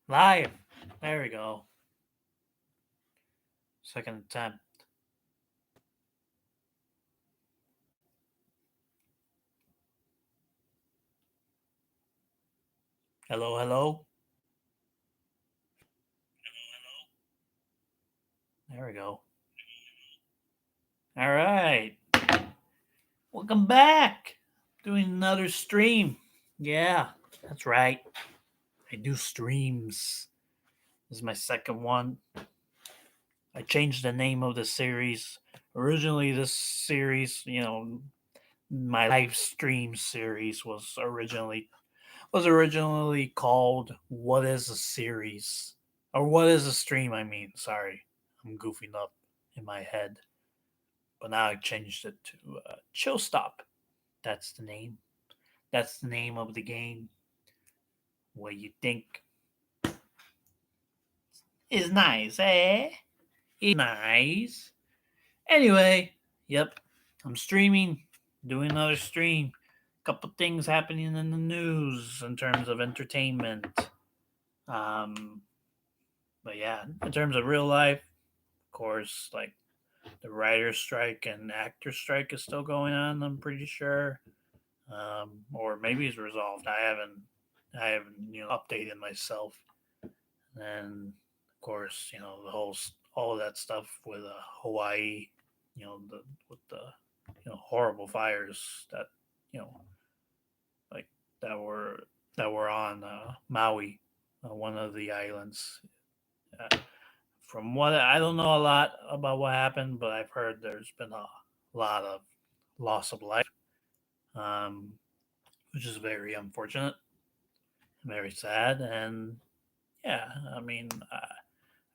Live. There we go. Second attempt. Hello, hello. There we go. All right. Welcome back. Doing another stream. Yeah, that's right. I do streams. This is my second one. I changed the name of the series. Originally, this series, my live stream series was originally called "What is a Series?" or "What is a Stream?" I mean, sorry, I'm goofing up in my head, but now I changed it to ChillStop. That's the name. That's the name of the game. What you think is nice, eh? It's nice. Anyway, yep, I'm streaming, doing another stream. Couple things happening in the news in terms of entertainment. Um, but yeah, in terms of real life, of course, like the writer's strike and actor strike is still going on. I'm pretty sure, or maybe it's resolved. I haven't updated myself. And of course, the whole all of that stuff with Hawaii, the with the horrible fires that you know like that were on Maui, one of the islands. Uh, from what I don't know a lot about what happened, but I've heard there's been a lot of loss of life, um, which is very unfortunate, very sad, and yeah, I mean, I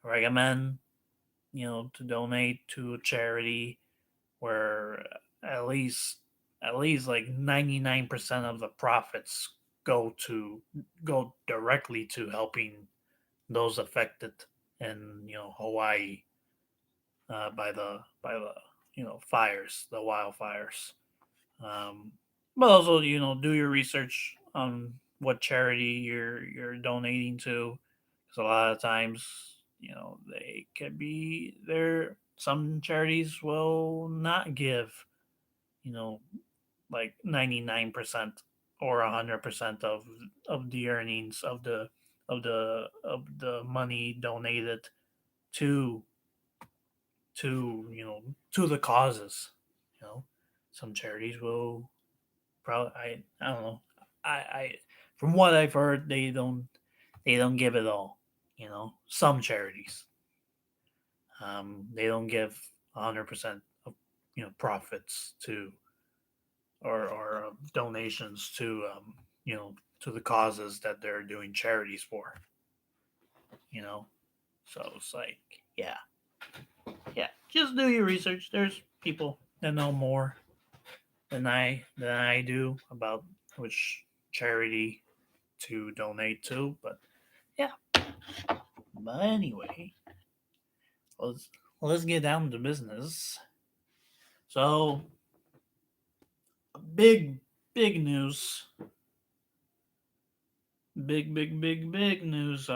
recommend to donate to a charity where at least at least like 99% of the profits go directly to helping those affected in Hawaii by the fires, the wildfires. Um, but also, do your research on what charity you're donating to, because a lot of times, they could be there. Some charities will not give, you know, like 99% or 100% of the earnings of the money donated to to the causes. You know, some charities will probably I don't know. I from what I've heard, they don't give it all. Some charities they don't give 100% of profits to or donations to the causes that they're doing charities for. You know, so it's like yeah, yeah. Just do your research. There's people that know more than I do about which charity to donate to. But yeah. But anyway, let's let's get down to business. So big big news, big news.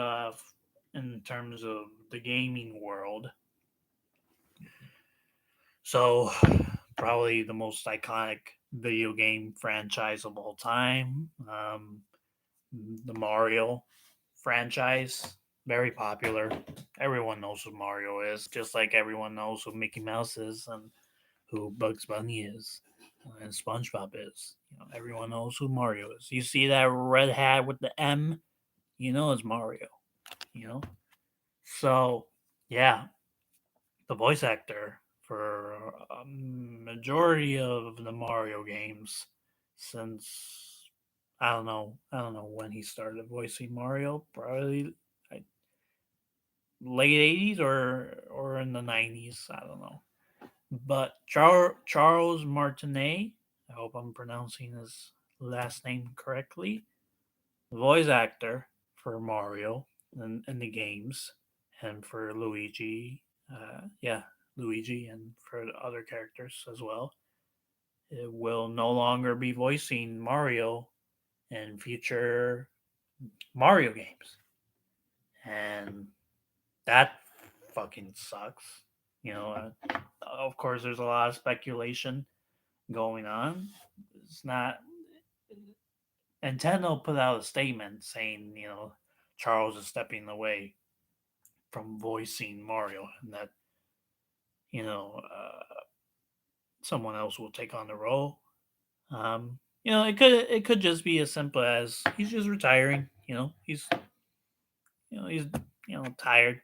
In terms of the gaming world. So probably the most iconic video game franchise of all time. The Mario franchise, very popular. Everyone knows who Mario is, just like everyone knows who Mickey Mouse is and who Bugs Bunny is and SpongeBob is. Everyone knows who Mario is. You see that red hat with the M, it's Mario. You know, so yeah, the voice actor for a majority of the Mario games since I don't know when he started voicing Mario. Probably like, late 80s or in the 90s. I don't know. But Charles Martinet, I hope I'm pronouncing his last name correctly, voice actor for Mario in the games and for Luigi. Yeah, Luigi and for other characters as well. It will no longer be voicing Mario in future Mario games. and that fucking sucks. You know, of course, there's a lot of speculation going on. It's not. Nintendo put out a statement saying, Charles is stepping away from voicing Mario, and that you know someone else will take on the role. It could just be as simple as he's just retiring. He's tired.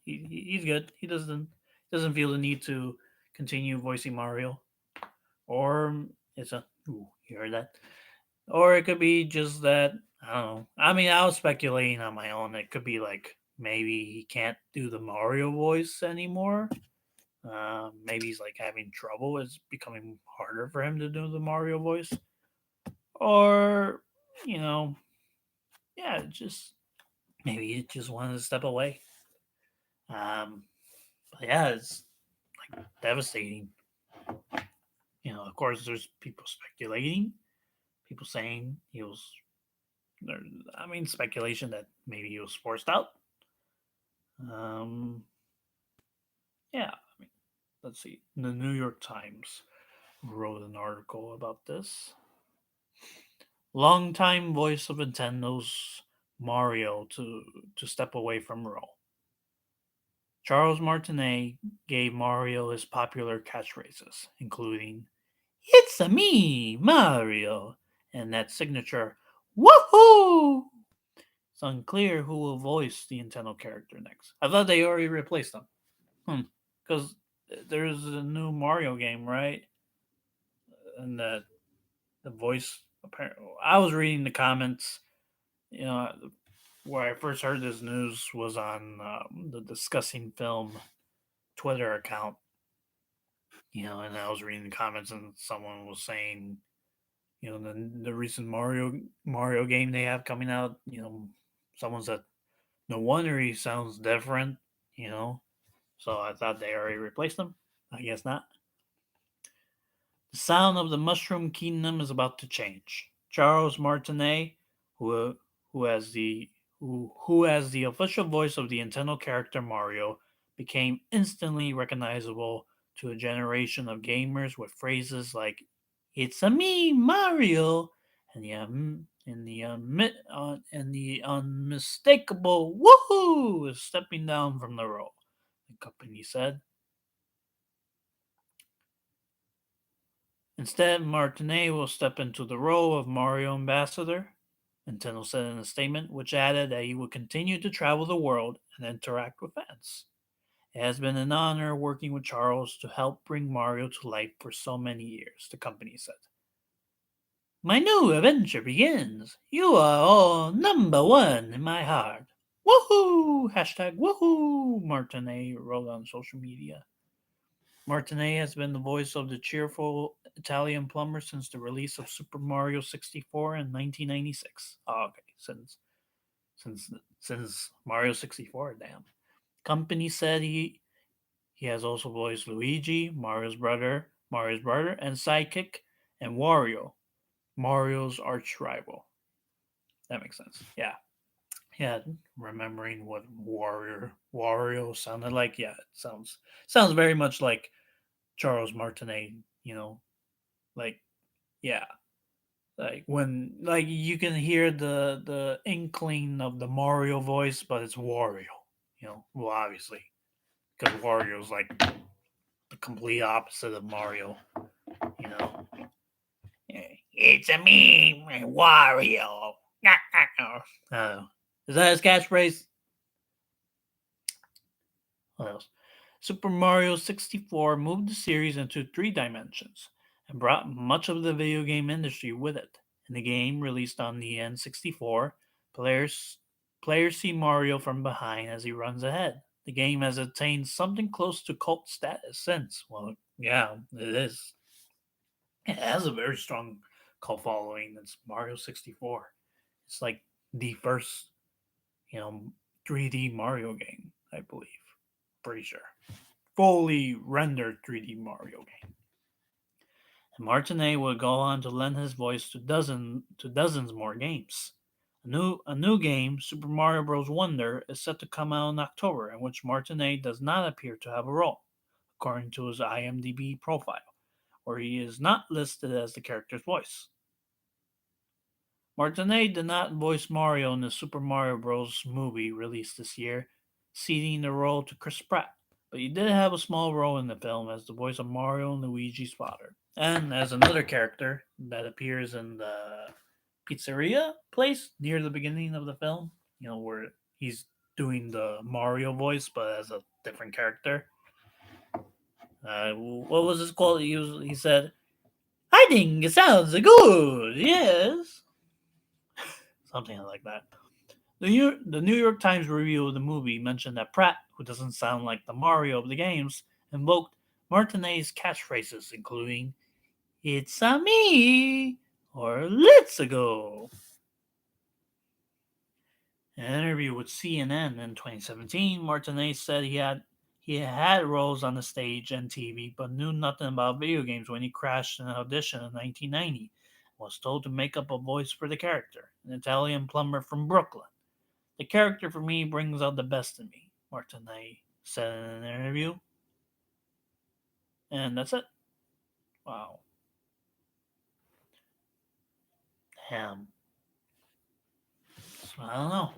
He's good. He doesn't feel the need to continue voicing Mario, or it's a ooh, you heard that, or it could be just that I don't know. I mean, I was speculating on my own. It could be like maybe he can't do the Mario voice anymore. Maybe he's like having trouble. It's becoming harder for him to do the Mario voice, or you know, yeah, just maybe he just wanted to step away. But yeah, it's like devastating. Of course, there's people speculating, people saying he was. I mean, speculation that maybe he was forced out. Um, yeah, I mean, let's see. The New York Times wrote an article about this. Longtime voice of Nintendo's Mario to step away from role. Charles Martinet gave Mario his popular catchphrases, including "It's a me, Mario," and that signature "Woohoo!" It's unclear who will voice the Nintendo character next. I thought they already replaced them. Because there's a new Mario game, right? And the voice apparently. I was reading the comments. You know, where I first heard this news was on the Discussing Film Twitter account. And I was reading the comments, and someone was saying, the recent Mario game they have coming out. Someone said, no wonder he sounds different. You know, so I thought they already replaced him. I guess not. The sound of the Mushroom Kingdom is about to change. Charles Martinet, who who has the who as the official voice of the Nintendo character Mario, became instantly recognizable to a generation of gamers with phrases like "It's a me, Mario," and the unmistakable "Woohoo!" is stepping down from the role. The company said. Instead, Martinet will step into the role of Mario Ambassador, Nintendo said in a statement, which added that he will continue to travel the world and interact with fans. It has been an honor working with Charles to help bring Mario to life for so many years, the company said. My new adventure begins. You are all number one in my heart. Woohoo! Hashtag woohoo! Martinet wrote on social media. Martinet has been the voice of the cheerful Italian plumber since the release of Super Mario 64 in 1996. Oh, okay, since since Mario 64, damn. Company said he has also voiced Luigi, Mario's brother, and sidekick, and Wario, Mario's arch rival. That makes sense. Yeah, yeah. Remembering what Wario sounded like. Yeah, it sounds very much like Charles Martinet. You know, like yeah, like when you can hear the inkling of the Mario voice, but it's Wario. Well, obviously, because Wario's like the complete opposite of Mario. You know, it's a me, Wario. Is that his catchphrase? What else? Super Mario 64 moved the series into three dimensions and brought much of the video game industry with it. In the game, released on the N64, players see Mario from behind as he runs ahead. The game has attained something close to cult status since. Well, yeah, it is. It has a very strong cult following. It's Mario 64. It's like the first, you know, 3D Mario game, I believe. Pretty sure. Fully rendered 3D Mario game. And Martinet would go on to lend his voice to dozens more games. A new game, Super Mario Bros. Wonder, is set to come out in October, in which Martinet does not appear to have a role, according to his IMDb profile, where he is not listed as the character's voice. Martinet did not voice Mario in the Super Mario Bros. Movie released this year, ceding the role to Chris Pratt, but he did have a small role in the film as the voice of Mario and Luigi's father, and as another character that appears in the pizzeria place near the beginning of the film, where he's doing the Mario voice but as a different character. What was his quote? He said, "I think it sounds good." Yes, something like that. The New York Times review of the movie mentioned that Pratt, who doesn't sound like the Mario of the games, invoked Martinet's catchphrases, including "It's a me" or "Let's go." In an interview with CNN in 2017, Martinet said he had roles on the stage and TV, but knew nothing about video games when he crashed an audition in 1990 and was told to make up a voice for the character, an Italian plumber from Brooklyn. "The character for me brings out the best in me," Martinet said in an interview. And that's it. Wow. Damn. So, I don't know.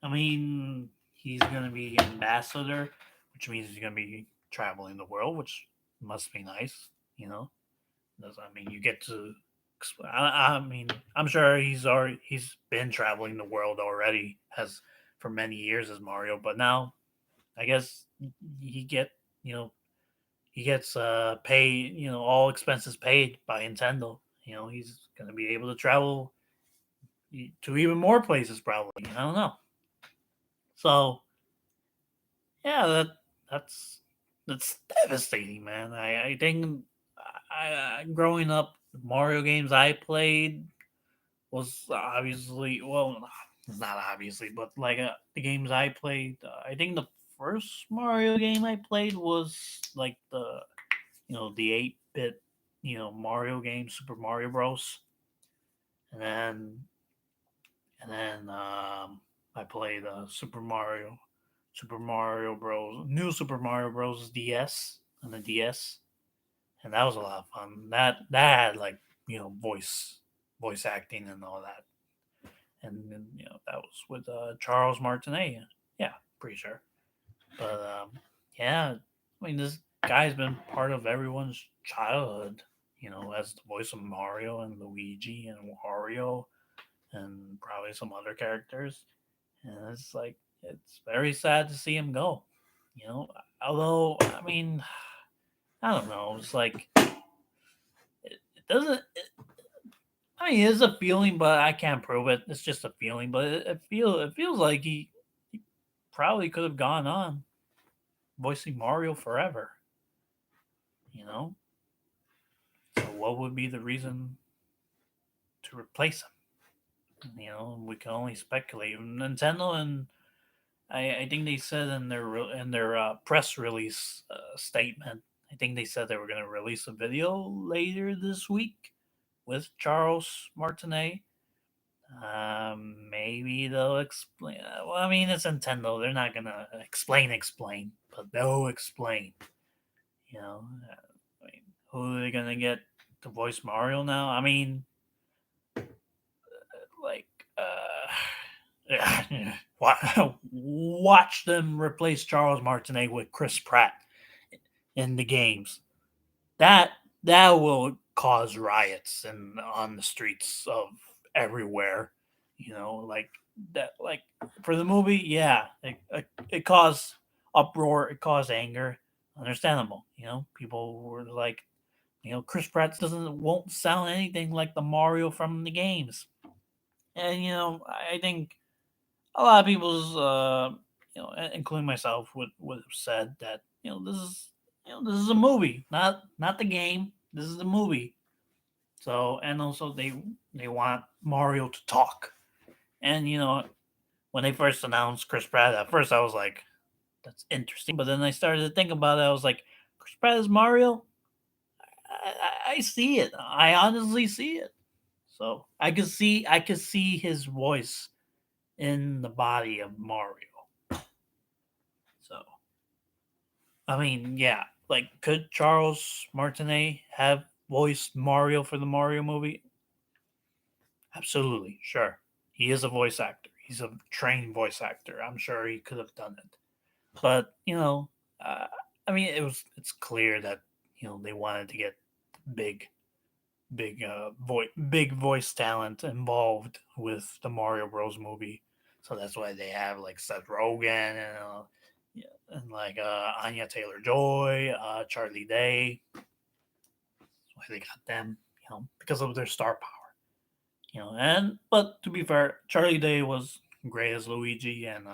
I mean, he's going to be ambassador, which means he's going to be traveling the world, which must be nice, you know? I mean, you get to. I mean, I'm sure he's been traveling the world already, has for many years as Mario, but now I guess he get you know he gets paid, all expenses paid by Nintendo. He's gonna be able to travel to even more places probably. I don't know. So yeah, that's that's devastating, man. I think growing up, Mario games I played was obviously, well, it's not obviously, but like the games I played. I think the first Mario game I played was like the 8-bit Mario game, Super Mario Bros. And then I played Super Mario Bros. New Super Mario Bros. DS on the DS, and that was a lot of fun. That had like voice acting and all that, and then, that was with Charles Martinet. Yeah, pretty sure. But yeah, I mean this guy's been part of everyone's childhood. As the voice of Mario and Luigi and Wario and probably some other characters. And it's very sad to see him go. Although I mean, I don't know. It's like it doesn't. I mean, it's a feeling, but I can't prove it. It's just a feeling, but it feels like he probably could have gone on voicing Mario forever. You know, so what would be the reason to replace him? We can only speculate. Nintendo and I think they said in their press release statement. I think they said they were going to release a video later this week with Charles Martinet. Maybe they'll explain. Well, I mean, it's Nintendo. They're not gonna explain, but they'll explain. I mean, who are they gonna get to voice Mario now? I mean, like, watch them replace Charles Martinet with Chris Pratt in the games. That that will cause riots and on the streets of everywhere. Like that. Like for the movie, yeah, it caused uproar. It caused anger. Understandable. People were like, Chris Pratt won't sound anything like the Mario from the games. And I think a lot of people's, including myself, would have said that this is a movie, not the game. This is a movie. So and also they want Mario to talk. And when they first announced Chris Pratt, at first I was like, that's interesting. But then I started to think about it. I was like, Chris Pratt is Mario. I see it. I honestly see it. So I could see his voice in the body of Mario. So I mean, yeah, like could Charles Martinet have voiced Mario for the Mario movie? Absolutely, sure. He is a voice actor. He's a trained voice actor. I'm sure he could have done it. But uh, I mean, it's clear that they wanted to get big, big voice talent involved with the Mario Bros. Movie. So that's why they have like Seth Rogen and yeah, and like Anya Taylor Joy, Charlie Day. That's why they got them, because of their star power. And but to be fair, Charlie Day was great as Luigi, and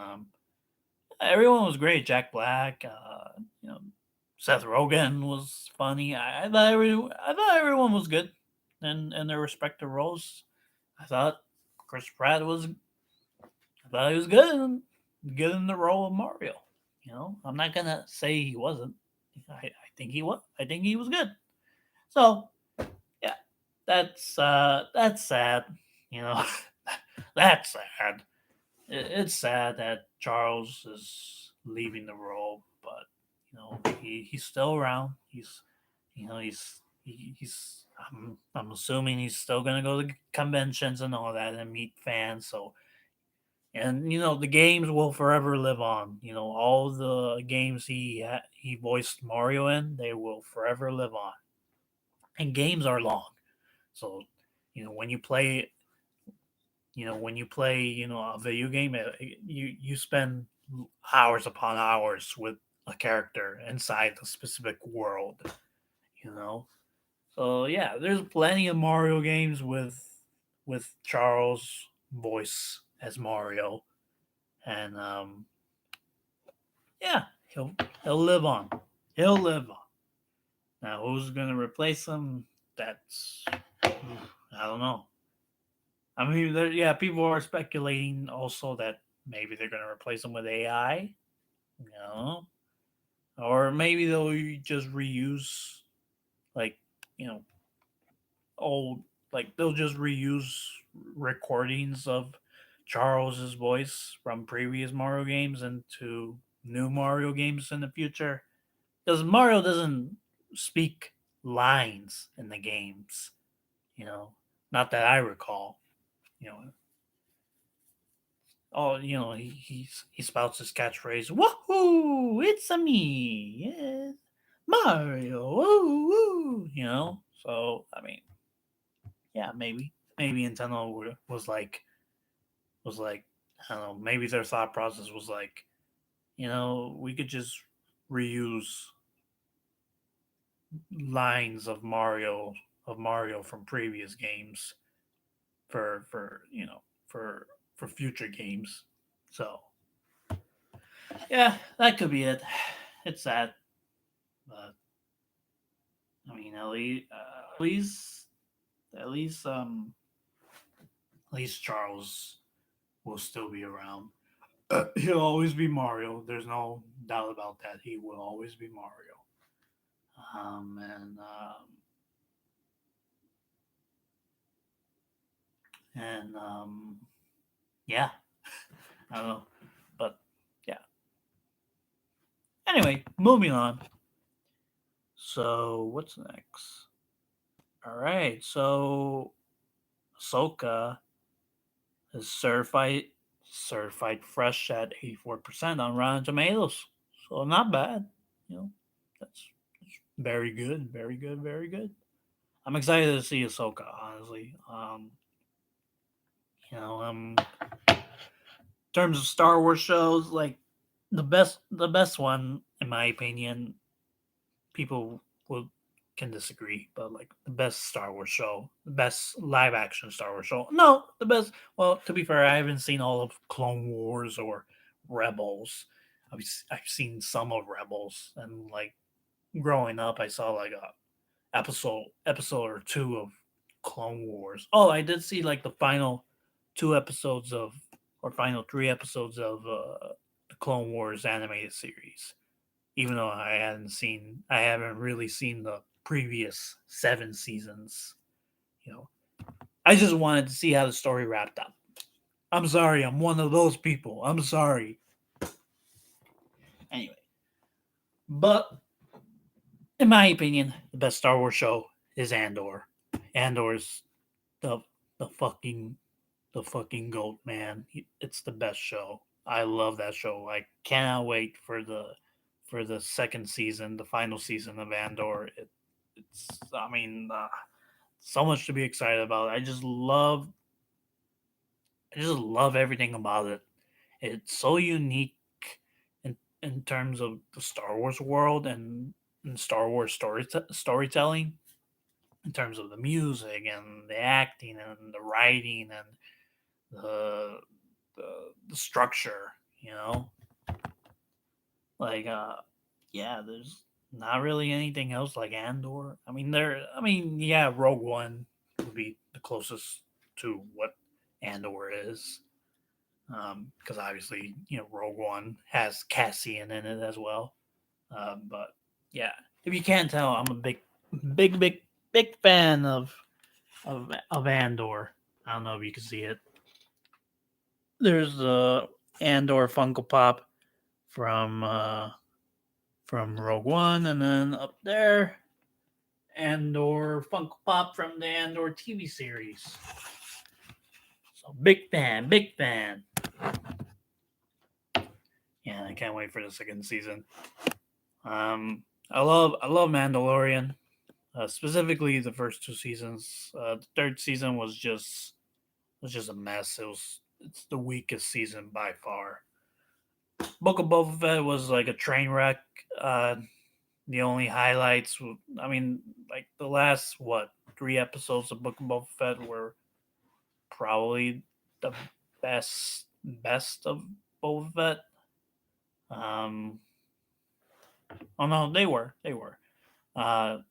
everyone was great. Jack Black, you know, Seth Rogen was funny. I thought everyone was good in their respective roles. I thought Chris Pratt was. I thought he was good in the role of Mario. I'm not gonna say he wasn't. I think he was. I think he was good. So yeah, that's sad. You know, that's sad. It's sad that Charles is leaving the role, but he's still around. He's I'm assuming he's still gonna go to conventions and all that and meet fans. So and the games will forever live on. All the games he voiced Mario in, they will forever live on. And games are long, so when you play a video game, you spend hours upon hours with a character inside a specific world. You know, so yeah, there's plenty of Mario games with Charles' voice as Mario, and yeah, he'll live on. He'll live on. Now, who's gonna replace him? That's I don't know. I mean, yeah, people are speculating also that maybe they're going to replace them with AI, or maybe they'll just reuse like you know old they'll just reuse recordings of Charles's voice from previous Mario games into new Mario games in the future. Because Mario doesn't speak lines in the games, you know, not that I recall. You know, he spouts his catchphrase, "Woohoo! It's a me, yeah, Mario, woo woo." So I mean, yeah, maybe Nintendo was like, I don't know, maybe their thought process was like, we could just reuse lines of Mario from previous games for future games. So yeah, that could be it. It's sad, but I mean, at least, at least Charles will still be around. He'll always be Mario. There's no doubt about that. He will always be Mario. And yeah, I don't know, but yeah. Anyway, moving on. So what's next? All right, so Ahsoka is certified fresh at 84% on Rotten Tomatoes. So not bad. You know, that's very good, very good, very good. I'm excited to see Ahsoka, honestly. In terms of Star Wars shows, like the best one, in my opinion, people will can disagree, but like the best Star Wars show, the best live action Star Wars show. No, the best. Well, to be fair, I haven't seen all of Clone Wars or Rebels. I've seen some of Rebels, and like growing up, I saw like a episode or two of Clone Wars. Oh, I did see like the final two episodes of or final three episodes of the Clone Wars animated series, even though I haven't really seen the previous 7 seasons. You know, I just wanted to see how the story wrapped up. I'm sorry, I'm one of those people. I'm sorry. Anyway, but in my opinion, the best Star Wars show is Andor. Andor's the the fucking the fucking goat, man. It's the best show. I love that show. I cannot wait for the second season, the final season of Andor. It's I mean, so much to be excited about. I just love everything about it. It's so unique in terms of the Star Wars world and Star Wars storytelling, in terms of the music and the acting and the writing and the the structure. You know, like yeah, there's not really anything else like Andor. I mean, yeah, Rogue One would be the closest to what Andor is. Because obviously, Rogue One has Cassian in it as well. But yeah, if you can't tell, I'm a big, big, big fan of Andor. I don't know if you can see it. There's the Andor Funko Pop from Rogue One, and then up there, Andor Funko Pop from the Andor TV series. So big fan, big fan. Yeah, I can't wait for the second season. I love Mandalorian. Specifically, the first two seasons. The third season was just a mess. It's the weakest season by far. Book of Boba Fett was like a train wreck. The only highlights, I mean, like the last three episodes of Book of Boba Fett were probably the best of Boba Fett. Um, oh no, they were. The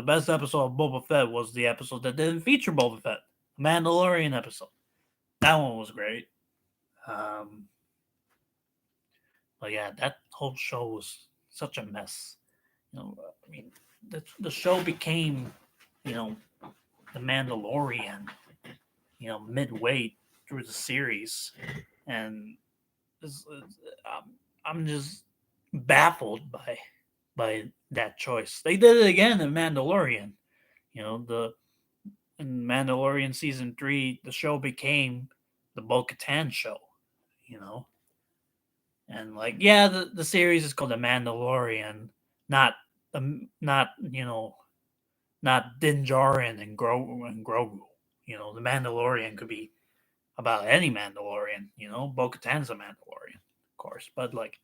best episode of Boba Fett was the episode that didn't feature Boba Fett, Mandalorian episode. That one was great. Um, but yeah, that whole show was such a mess. I mean, the show became, you know, the Mandalorian, midway through the series, and I'm just baffled by that choice. They did it again in Mandalorian. The in Mandalorian season 3, the show became the Bo-Katan show. You know, and like yeah, the series is called the Mandalorian, not not not Din Djarin and Grogu. The Mandalorian could be about any Mandalorian. Bo-Katan's a Mandalorian, of course, but like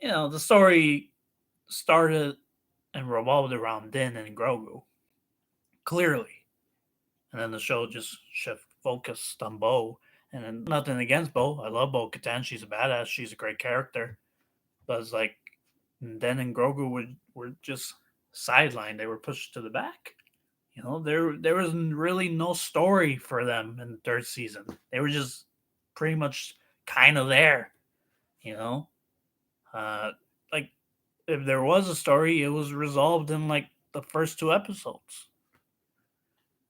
the story started and revolved around Din and Grogu clearly, and then the show just shift focused on Bo. And then nothing against Bo, I love Bo-Katan. She's a badass. She's a great character. But it's like Den and Grogu were just sidelined. They were pushed to the back. There was really no story for them in the third season. They were just pretty much kind of there. You know, uh, like if there was a story, it was resolved in like the first two episodes.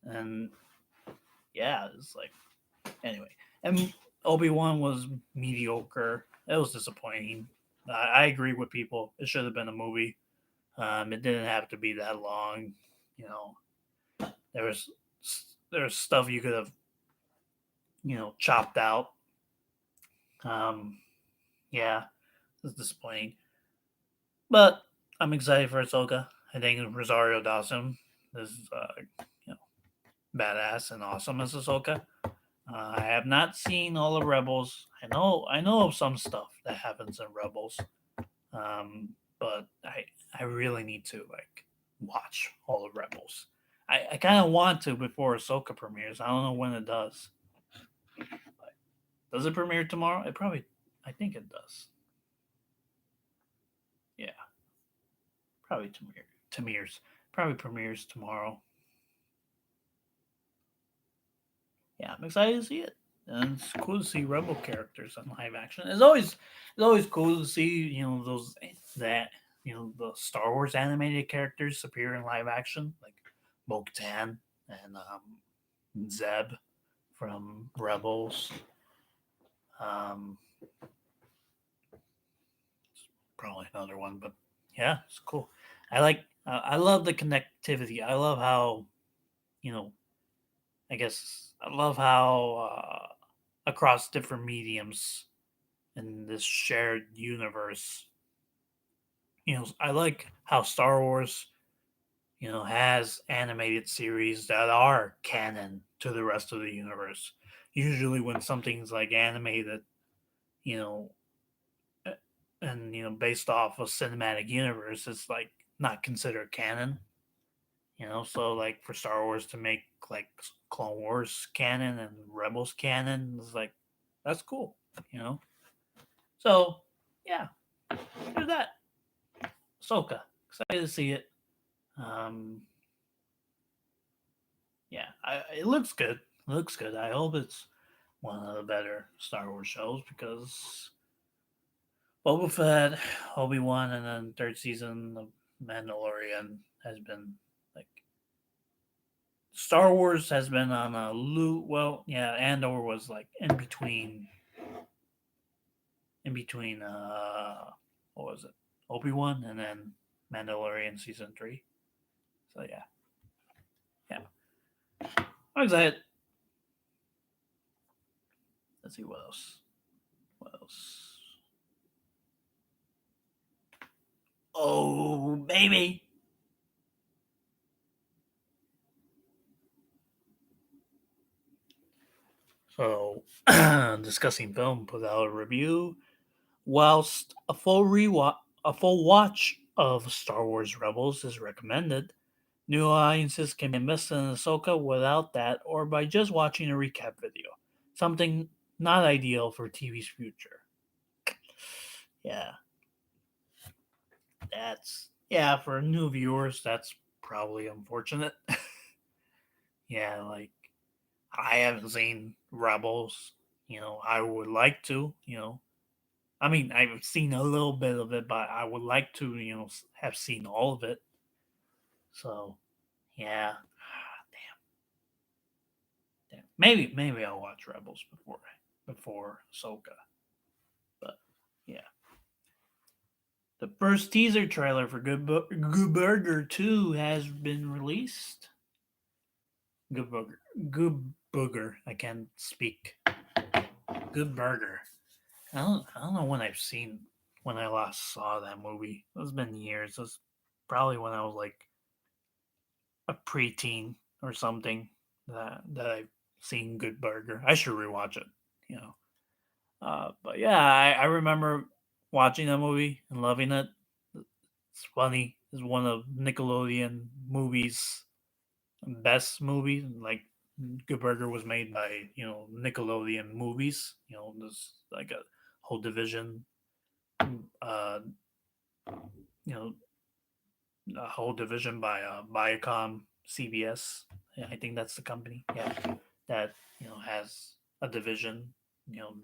And yeah, it's like anyway. And Obi-Wan was mediocre. It was disappointing. I agree with people. It should have been a movie. It didn't have to be that long. You know, there was stuff you could have chopped out. Um, yeah, it's disappointing, but I'm excited for Ahsoka. I think Rosario Dawson is you know badass and awesome as Ahsoka. I have not seen all the Rebels. I know of some stuff that happens in Rebels, but I really need to like watch all the Rebels. I kind of want to before Ahsoka premieres. I don't know when it does. Does it premiere tomorrow? I think it does. Yeah, probably premieres. Probably premieres tomorrow. Yeah, I'm excited to see it. And it's cool to see Rebel characters in live action. It's always cool to see those that the Star Wars animated characters appear in live action, like Bo-Katan and Zeb from Rebels. Um, Probably another one, but yeah, it's cool. I love the connectivity. I love how, you know, I guess I love how across different mediums in this shared universe, I like how Star Wars, has animated series that are canon to the rest of the universe. Usually, when something's like animated, you know, uh, and based off a cinematic universe, it's like not considered canon. So like for Star Wars to make like Clone Wars canon and Rebels canon is like that's cool. You know, so yeah, there's that. Ahsoka, excited to see it. Um, yeah, it looks good. It looks good. I hope it's one of the better Star Wars shows because Boba Fett, Obi Wan, and then third season of Mandalorian has been like Star Wars has been on a loop. Well, yeah, Andor was like in between. What was it? Obi Wan, and then Mandalorian season 3. So yeah, yeah. I'm excited. Let's see what else. What else? Oh, baby. So, discussing film, put out a review. Whilst a full watch of Star Wars Rebels is recommended, new audiences can be invested in Ahsoka without that or by just watching a recap video. Something not ideal for TV's future. Yeah, for new viewers, that's probably unfortunate. Yeah, like I haven't seen Rebels. I would like to. I mean, I've seen a little bit of it, but I would like to, have seen all of it. So, yeah, damn. Maybe I'll watch Rebels before Ahsoka. But yeah, the first teaser trailer for Good Burger 2 has been released. Good Burger, Good Booger. I can't speak. Good Burger. I don't know when I last saw that movie. It's been years. It was probably when I was like a preteen or something that I've seen Good Burger. I should rewatch it. You know. But yeah, I remember watching that movie and loving it. It's funny. It's one of Nickelodeon movies best movies. Like Good Burger was made by Nickelodeon movies. There's like a whole division. Uh, you know, a whole division by Viacom CBS. Yeah, I think that's the company. Yeah, that has a division. You know,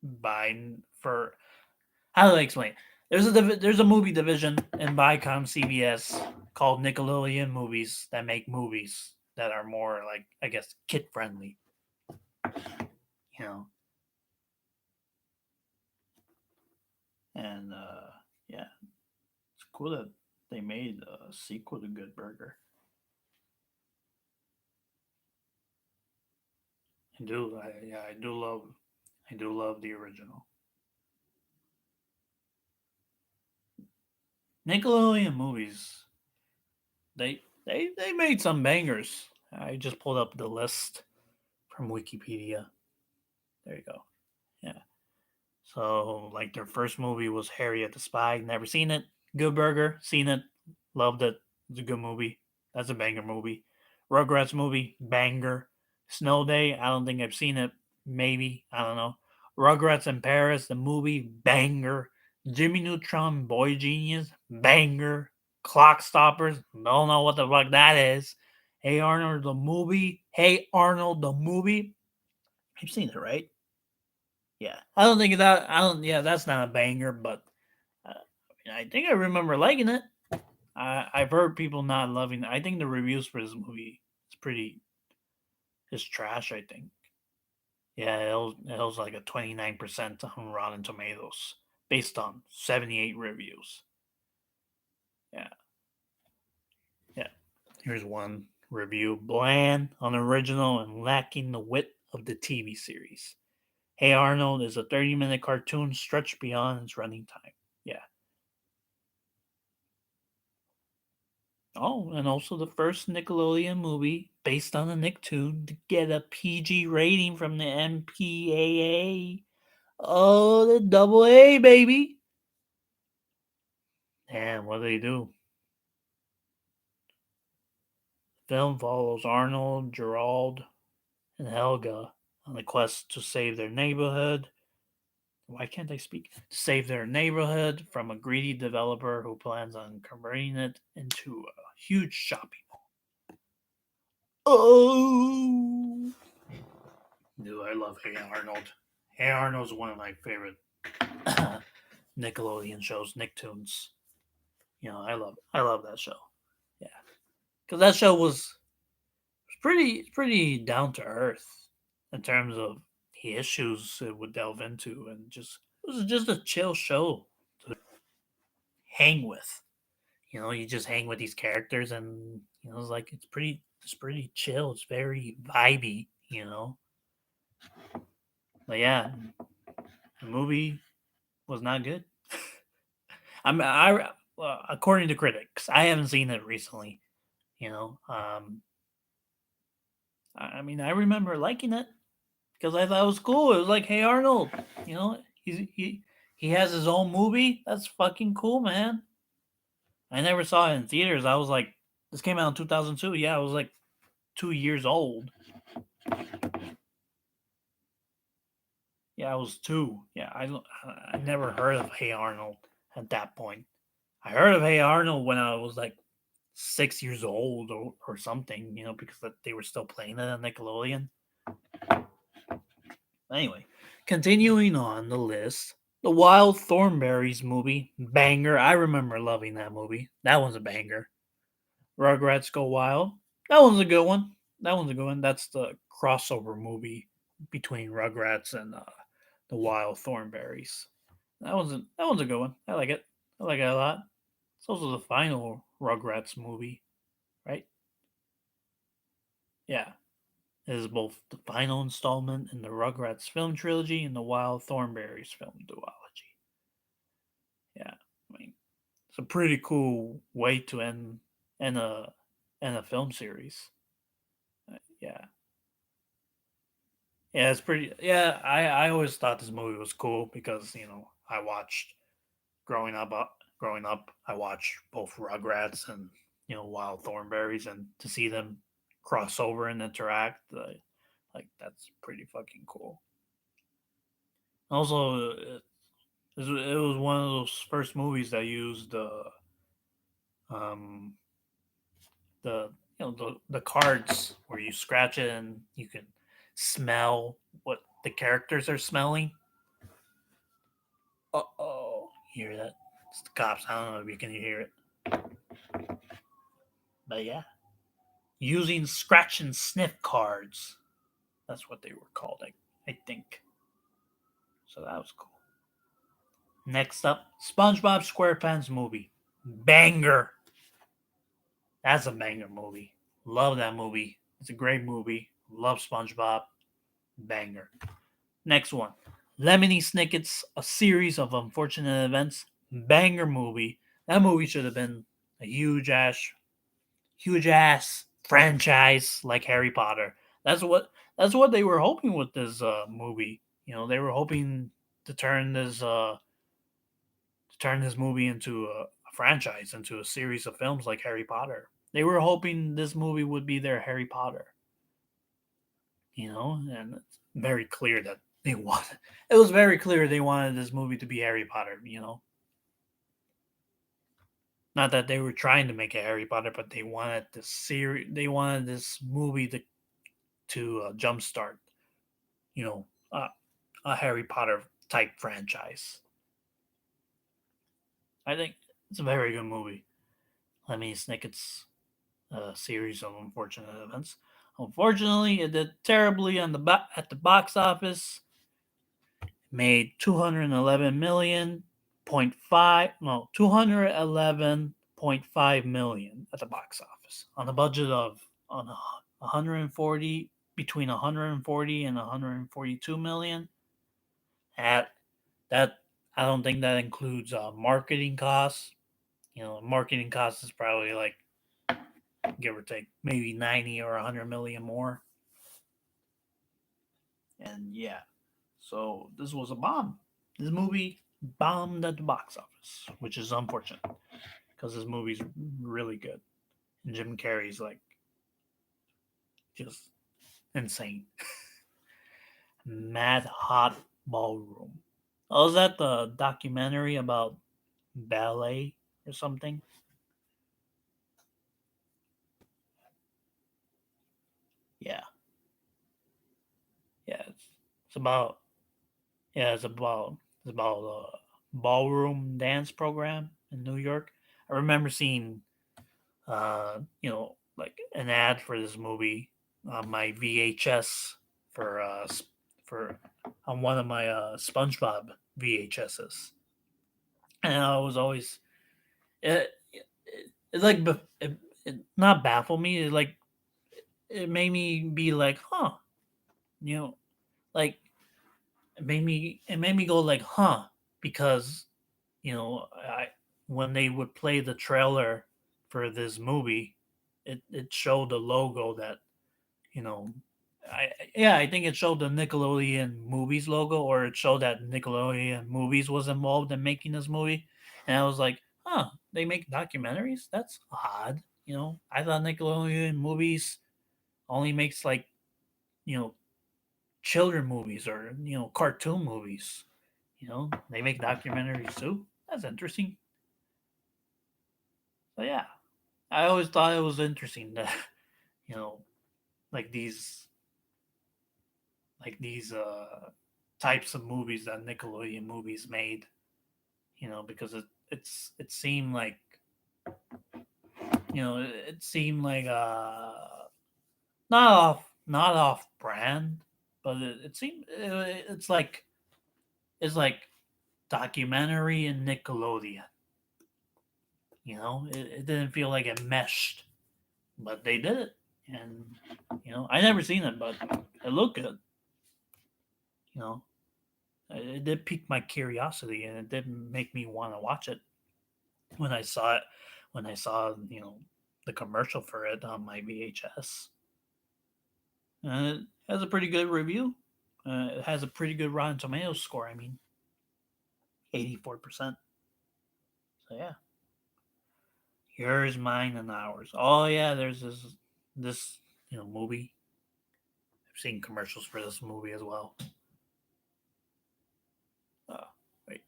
by for how do I explain? There's a movie division in Viacom CBS called Nickelodeon Movies that make movies that are more like I guess kid friendly. You know, and yeah, it's cool that they made a sequel to Good Burger. I do love the original. Nickelodeon movies. They made some bangers. I just pulled up the list from Wikipedia. There you go. Yeah. So like their first movie was Harriet the Spy. Never seen it. Good Burger. Seen it. Loved it. It's a good movie. That's a banger movie. Rugrats movie. Banger. Snow Day. I don't think I've seen it. Maybe. I don't know. Rugrats in Paris. The movie. Banger. Jimmy Neutron. Boy Genius. Banger. Clock Stoppers. Don't know what the fuck that is. Hey Arnold the movie. Hey Arnold the movie. I've seen it, right? Yeah, I don't think that. I don't. Yeah, that's not a banger, but I think I remember liking it. I've heard people not loving it. I think the reviews for this movie is pretty. is trash. I think. Yeah, it was like a 29% on Rotten Tomatoes, based on 78 reviews. Yeah, yeah. Here's one review: bland, unoriginal, and lacking the wit of the TV series. Hey Arnold is a 30-minute cartoon stretched beyond its running time. Yeah. Oh, and also the first Nickelodeon movie based on a Nicktoon to get a PG rating from the MPAA. Oh, the double A, baby. And what do they do? Film follows Arnold, Gerald, and Helga on a quest to save their neighborhood. Why can't I speak? To save their neighborhood from a greedy developer who plans on converting it into a huge shopping mall. Oh, dude, I love Hey Arnold. Hey Arnold's one of my favorite Nickelodeon shows, Nicktoons. I love that show. Yeah, because that show was pretty down to earth in terms of the issues it would delve into, and just it was just a chill show to hang with. You just hang with these characters, and it's like it's pretty chill. It's very vibey. But yeah, the movie was not good. Well, according to critics, I haven't seen it recently. You know, um, I mean, I remember liking it because I thought it was cool. It was like, hey Arnold, he has his own movie. That's fucking cool, man. I never saw it in theaters. I was like, this came out in 2002. Yeah, I was like 2 years old. Yeah, I was two. Yeah, I never heard of Hey Arnold at that point. I heard of Hey Arnold when I was like 6 years old or something, because they were still playing it on Nickelodeon. Anyway, continuing on the list, the Wild Thornberrys movie, banger. I remember loving that movie. That one's a banger. Rugrats Go Wild. That one's a good one. That one's a good one. That's the crossover movie between Rugrats and the Wild Thornberrys. That one's a good one. I like it. I like it a lot. It's also the final Rugrats movie, right? Yeah. It is both the final installment in the Rugrats film trilogy and the Wild Thornberrys film duology. Yeah, I mean, it's a pretty cool way to end a end a film series. Yeah, yeah, it's pretty. Yeah, I always thought this movie was cool because I watched growing up. Growing up, I watched both Rugrats and Wild Thornberrys, and to see them cross over and interact, like that's pretty fucking cool. Also, it was one of those first movies that used um, the cards where you scratch it and you can smell what the characters are smelling. Oh, hear that? It's the cops. I don't know if you can hear it, but yeah, using scratch and sniff cards. That's what they were called. I think. So that was cool. Next up, SpongeBob SquarePants movie, banger. That's a banger movie. Love that movie. It's a great movie. Love SpongeBob. Banger. Next one. Lemony Snicket's A Series of Unfortunate Events. Banger movie. That movie should have been a huge ass franchise like Harry Potter. That's what they were hoping with this movie. They were hoping to turn this movie into a franchise, into a series of films like Harry Potter. They were hoping this movie would be their Harry Potter, and it's very clear that they wanted. It was very clear they wanted this movie to be Harry Potter. Not that they were trying to make a Harry Potter, but they wanted this series. They wanted this movie to jumpstart, you know, uh, a Harry Potter type franchise. I think it's a very good movie. Lemony Snicket's series of unfortunate events. Unfortunately, it did terribly on at the box office. Made 211.5 million at the box office on a budget of on 140 between 140 and 142 million. At that, I don't think that includes marketing costs. Marketing costs is probably like, give or take, maybe 90 or 100 million more. And yeah, so this was a bomb. This movie bombed at the box office, which is unfortunate because this movie's really good. And Jim Carrey's like just insane. Mad Hot Ballroom. Oh, is that the documentary about ballet or something? Yeah, yeah. It's about it's about a ballroom dance program in New York. I remember seeing like an ad for this movie on my VHS for for on one of my SpongeBob VHSs, and I was always it like it not baffle me. It made me be like, huh, you know, like it made me go like, huh, because I when they would play the trailer for this movie, it showed the logo that you know I think it showed the Nickelodeon Movies logo, or it showed that Nickelodeon Movies was involved in making this movie, and I was like, huh, they make documentaries? That's odd. I thought Nickelodeon Movies only makes like you know children movies or cartoon movies. They make documentaries too. That's interesting. So yeah, I always thought it was interesting that you know like these types of movies that Nickelodeon movies made. Because it seemed like it seemed like not off brand, but it seemed it's like documentary and Nickelodeon. It didn't feel like it meshed, but they did it, and I never seen it, but it looked good. You know, it did pique my curiosity, and it did make me want to watch it when I saw it. When I saw the commercial for it on my VHS, and it has a pretty good review. It has a pretty good Rotten Tomatoes score. I mean, 84%. So yeah, yours, mine, and ours. Oh yeah, there's this movie. I've seen commercials for this movie as well. Oh, wait,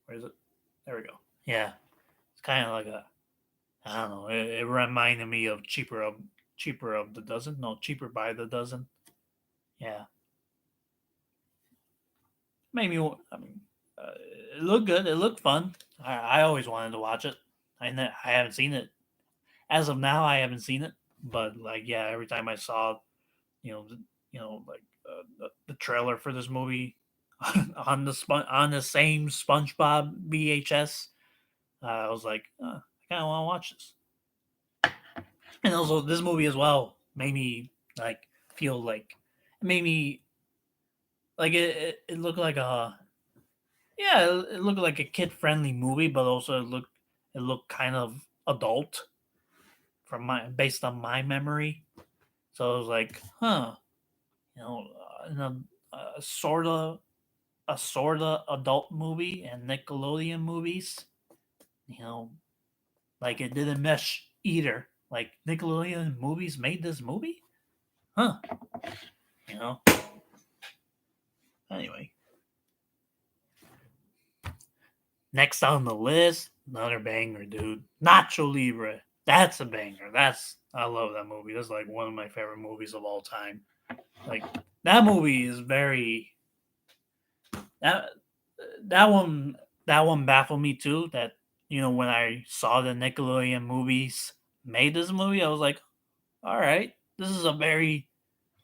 where is it? There we go. Yeah, it's kind of like I don't know. It reminded me of cheaper of the dozen. No, cheaper by the dozen. Yeah, made me. I mean, it looked good. It looked fun. I always wanted to watch it. I haven't seen it as of now. I haven't seen it, but like yeah, every time I saw like the trailer for this movie on the same SpongeBob VHS, I was like, I kind of want to watch this. And also, this movie as well made me like feel like it made me like it looked like a yeah it looked like a kid friendly movie, but also it looked kind of adult from my based on my memory. So I was like, huh, in a sorta adult movie and Nickelodeon movies, you know, like it didn't mesh either. Like Nickelodeon movies made this movie, huh? You know. Anyway, next on the list, another banger, dude. Nacho Libre. That's a banger. I love that movie. That's like one of my favorite movies of all time. Like that movie is very that that one baffled me too. That when I saw the Nickelodeon movies made this movie, I was like, all right, this is a very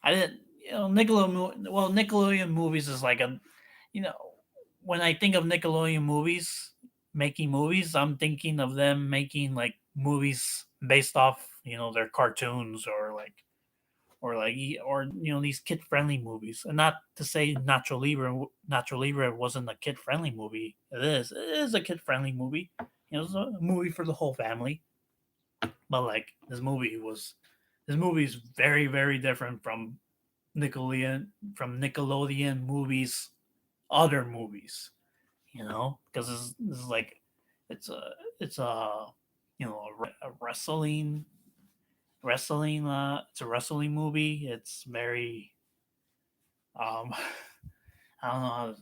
I didn't Nickelodeon movies is like a you know when I think of Nickelodeon movies making movies, I'm thinking of them making like movies based off their cartoons or these kid friendly movies. And not to say Nacho Libre wasn't a kid friendly movie. It is a kid friendly movie. It's a movie for the whole family. But like this movie is very very different from Nickelodeon movies, other movies. Because this is like it's a a wrestling it's a wrestling movie. It's very um I don't know how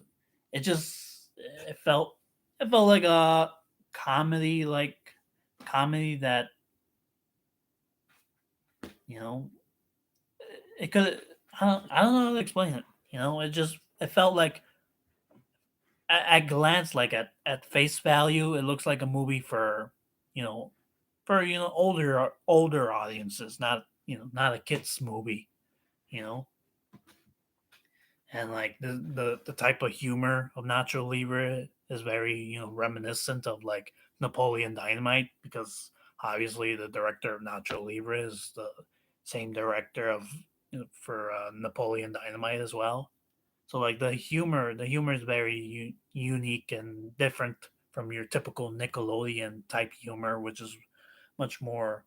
it just it felt like a comedy comedy that you know it could I don't know how to explain it. It felt like at glance, like at face value, it looks like a movie you know for older audiences, not a kids movie, you know. And like the type of humor of Nacho Libre is very reminiscent of like Napoleon Dynamite, because obviously the director of Nacho Libre is the same director of for Napoleon Dynamite as well. So like the humor is very unique and different from your typical Nickelodeon type humor, which is much more,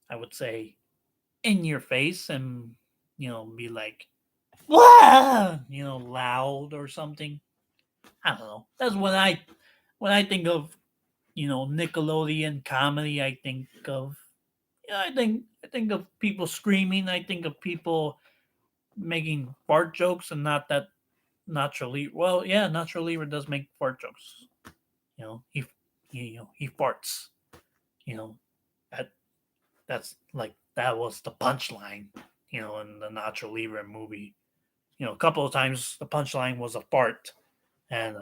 I would say, in your face and be like, "Wah!" loud or something. I don't know. That's when I think of Nickelodeon comedy. I think of I think of people screaming. I think of people making fart jokes, and not that naturally. Well, yeah, naturally does make fart jokes. You know, he farts. You know, that that was the punchline. In the Nacho Libre movie. A couple of times the punchline was a fart, and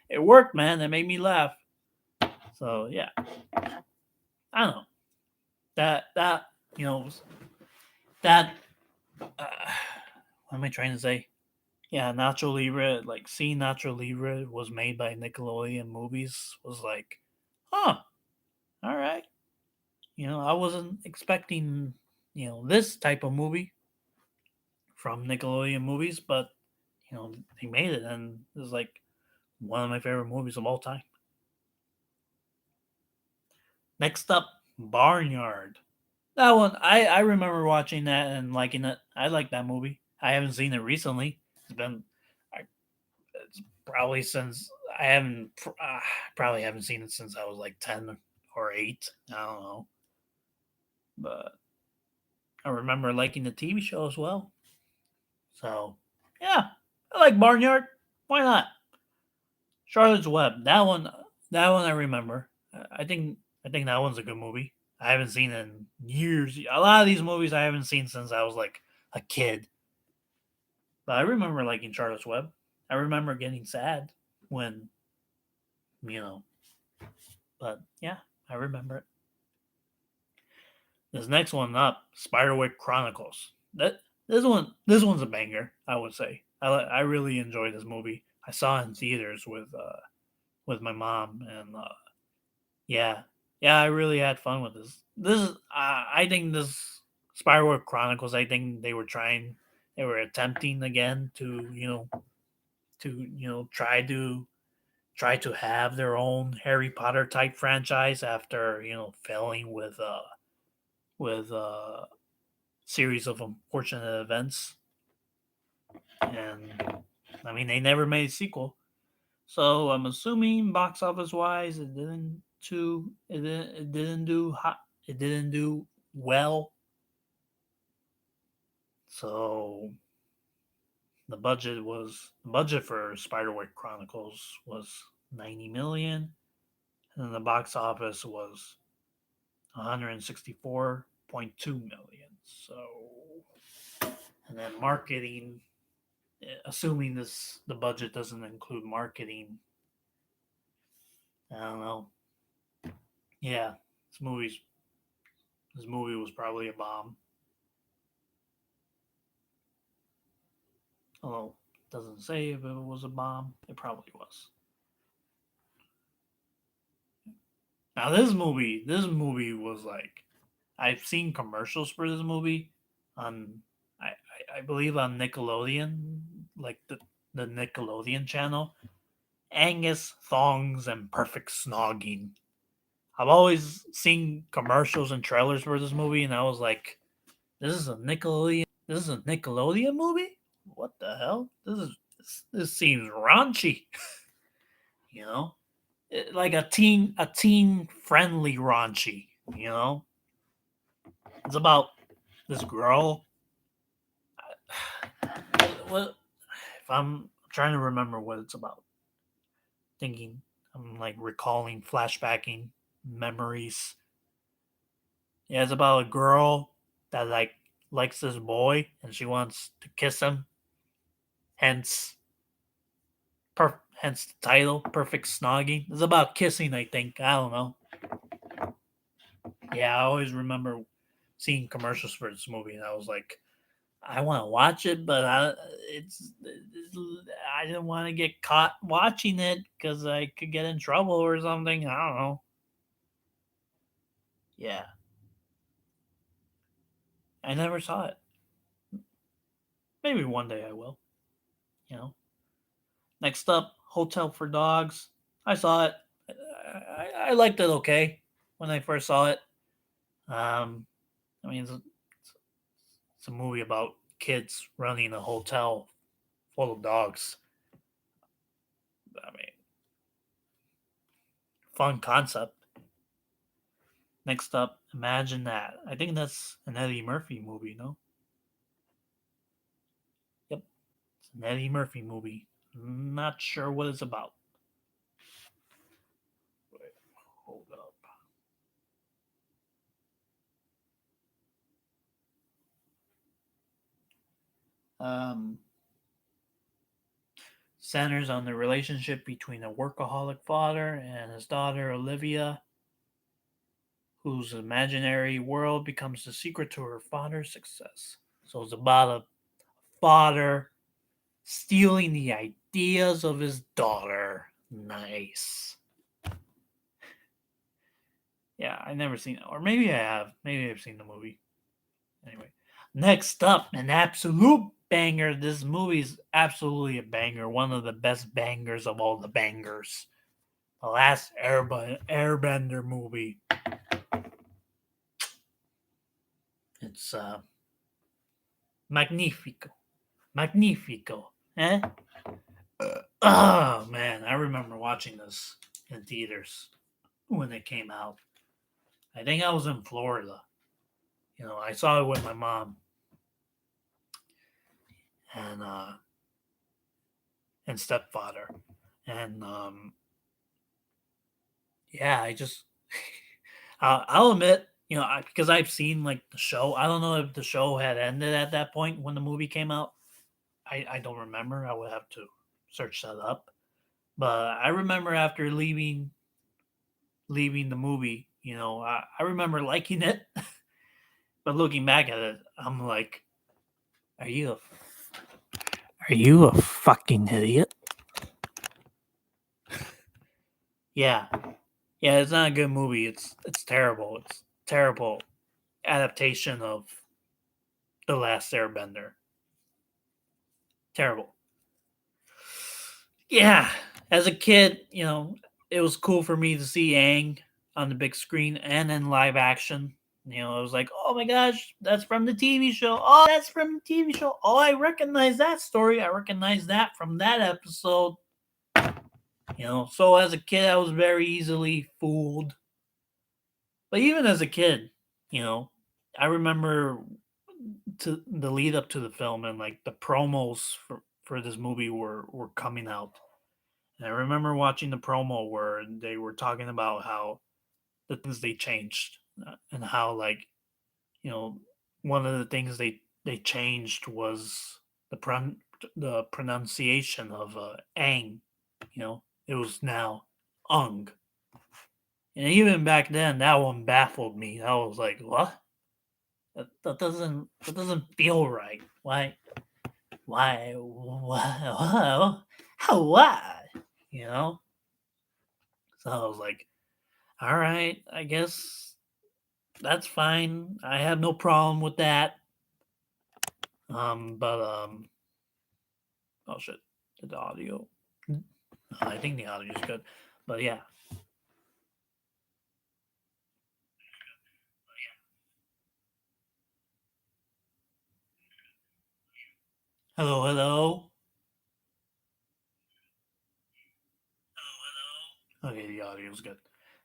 it worked, man. It made me laugh. So yeah, I don't know that you know that. What am I trying to say? Yeah, Nacho Libre, like seeing Nacho Libre was made by Nickelodeon movies was like, huh, all right. I wasn't expecting this type of movie from Nickelodeon movies, but they made it, and it was like one of my favorite movies of all time. Next up, Barnyard. That one, I remember watching that and liking it. I like that movie. I haven't seen it recently. It's been, I, it's probably since I haven't, probably haven't seen it since I was like 10 or 8. I don't know, but I remember liking the TV show as well. So yeah, I like Barnyard. Why not? Charlotte's Web. That one I remember. I think that one's a good movie. I haven't seen it in years. A lot of these movies I haven't seen since I was like a kid. But I remember liking Charlotte's Web. I remember getting sad when you know. But yeah, I remember it. This next one up, Spiderwick Chronicles. This one's a banger. I would say. I really enjoyed this movie. I saw it in theaters with my mom, and yeah, yeah, I really had fun with this. I think this Spiderwick Chronicles. I think they were attempting again to try to have their own Harry Potter type franchise after failing with series of unfortunate events, and I mean they never made a sequel. So I'm assuming box office wise, it didn't do hot. It didn't do well. So the budget for Spiderwick Chronicles was 90 million, and then the box office was 164.2 million. So, and then marketing, assuming the budget doesn't include marketing, I don't know. Yeah, this movie's This movie was probably a bomb. Although it doesn't say if it was a bomb. It probably was. Now this movie was like, I've seen commercials for this movie on, I believe on Nickelodeon, like the Nickelodeon channel. Angus thongs and perfect snogging. I've always seen commercials and trailers for this movie, and I was like, "This is a Nickelodeon. This is a Nickelodeon movie. What the hell? This seems raunchy." You know, like a teen friendly raunchy. You know, it's about this girl. What if I'm trying to remember what it's about? Thinking, I'm like recalling, flashbacking memories. Yeah, it's about a girl that likes this boy and she wants to kiss him. Hence, hence the title, Perfect Snogging. It's about kissing, I think. I don't know. Yeah, I always remember seeing commercials for this movie, and I was like, I want to watch it, but I didn't want to get caught watching it because I could get in trouble or something. I don't know. Yeah, I never saw it. Maybe one day I will. You know. Next up, Hotel for Dogs. I saw it. I liked it okay when I first saw it. Um, I mean, it's a movie about kids running a hotel full of dogs. I mean, fun concept. Next up, Imagine That. I think that's an Eddie Murphy movie, no? Yep, it's an Eddie Murphy movie. Not sure what it's about. Wait, hold up. Um, Centers on the relationship between a workaholic father and his daughter Olivia, whose imaginary world becomes the secret to her father's success. So it's about a father stealing the ideas of his daughter. Nice. Yeah, I never seen it. Or maybe I have. Maybe I've seen the movie. Anyway. Next up, an absolute banger. This movie is absolutely a banger. One of the best bangers of all the bangers. The last Airbender movie. It's magnifico. Magnifico. Eh? Oh man, I remember watching this in theaters when it came out. I think I was in Florida. You know, I saw it with my mom and stepfather, and yeah, I just I'll admit, you know, because I've seen like the show. I don't know if the show had ended at that point when the movie came out. I don't remember. I would have to search that up. But I remember after leaving the movie, you know, I remember liking it. But looking back at it, I'm like, are you a fucking idiot? Yeah, yeah, it's not a good movie. It's terrible. It's terrible adaptation of The Last Airbender. Terrible. Yeah, as a kid, you know, it was cool for me to see Aang on the big screen and in live action. You know, it was like, oh my gosh, that's from the TV show. Oh, that's from the TV show. Oh, I recognize that story. I recognize that from that episode. You know, so as a kid, I was very easily fooled. But even as a kid, you know, I remember to the lead up to the film and like the promos for this movie were coming out. And I remember watching the promo where they were talking about how the things they changed and how like, you know, one of the things they changed was the pronunciation of Ang. You know, it was now Ung. And even back then, that one baffled me. I was like, what? That doesn't feel right. Why? Why? Why? How? Why? You know? So I was like, all right, I guess that's fine. I have no problem with that. But oh shit, did the audio? I think the audio is good, but yeah. Hello, hello. Okay, the audio is good.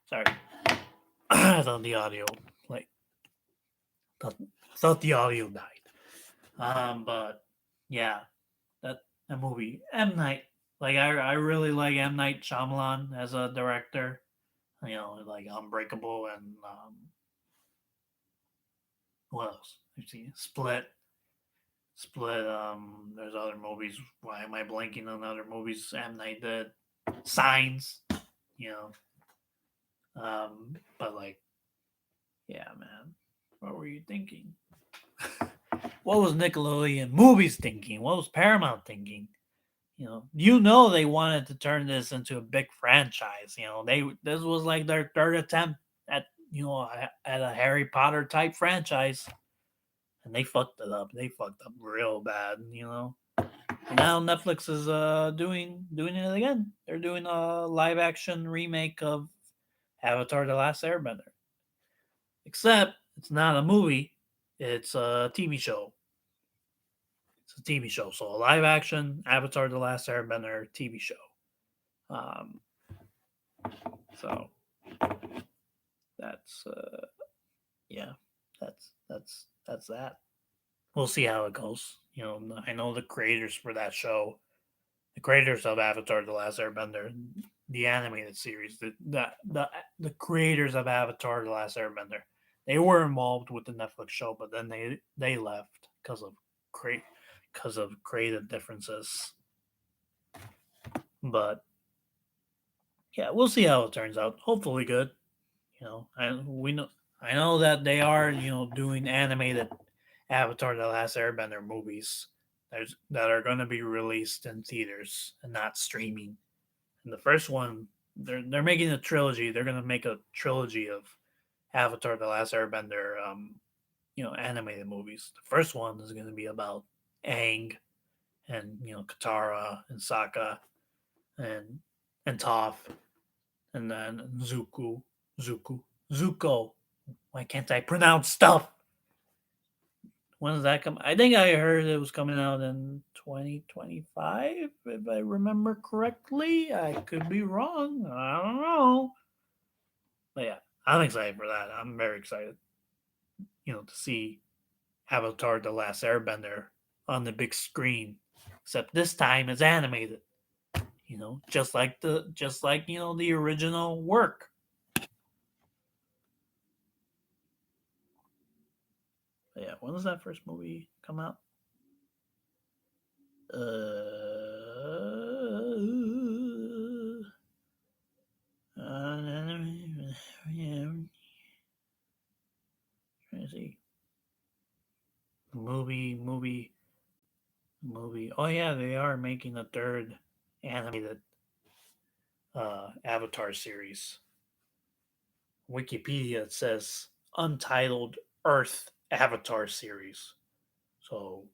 Sorry, I thought the audio like thought, thought the audio died. But yeah, that that movie M Night. Like I really like M Night Shyamalan as a director. You know, like Unbreakable and what else? I've seen Split. Split. There's other movies. Why am I blanking on other movies M Night did? Signs. You know. But like, yeah, man. What were you thinking? What was Nickelodeon Movies thinking? What was Paramount thinking? You know they wanted to turn this into a big franchise. This was like their third attempt at at a Harry Potter type franchise, and they fucked it up. They fucked up real bad. And now Netflix is doing it again. They're doing a live action remake of Avatar: The Last Airbender. Except it's not a movie; it's a TV show. It's a TV show, so a live action Avatar: The Last Airbender TV show. Um, so that's yeah, that's that. We'll see how it goes. I know the creators for that show, the creators of Avatar: The Last Airbender, the animated series, the creators of Avatar: The Last Airbender, they were involved with the Netflix show, but then they left because of creative differences. But yeah, we'll see how it turns out. Hopefully, good. I know that they are doing animated Avatar: The Last Airbender movies that are going to be released in theaters and not streaming. And the first one, they're making a trilogy. They're going to make a trilogy of Avatar: The Last Airbender, animated movies. The first one is going to be about Aang and Katara and Sokka and Toph, and then Zuko, Zuko. Why can't I pronounce stuff? When does that come? I think I heard it was coming out in 2025, if I remember correctly. I could be wrong. I don't know. But yeah, I'm excited for that. I'm very excited, to see Avatar: The Last Airbender on the big screen. Except this time it's animated. Just like the original work. But yeah, when does that first movie come out? Yeah, trying to see. Movie. Oh yeah, they are making a third animated Avatar series. Wikipedia says untitled Earth Avatar series. So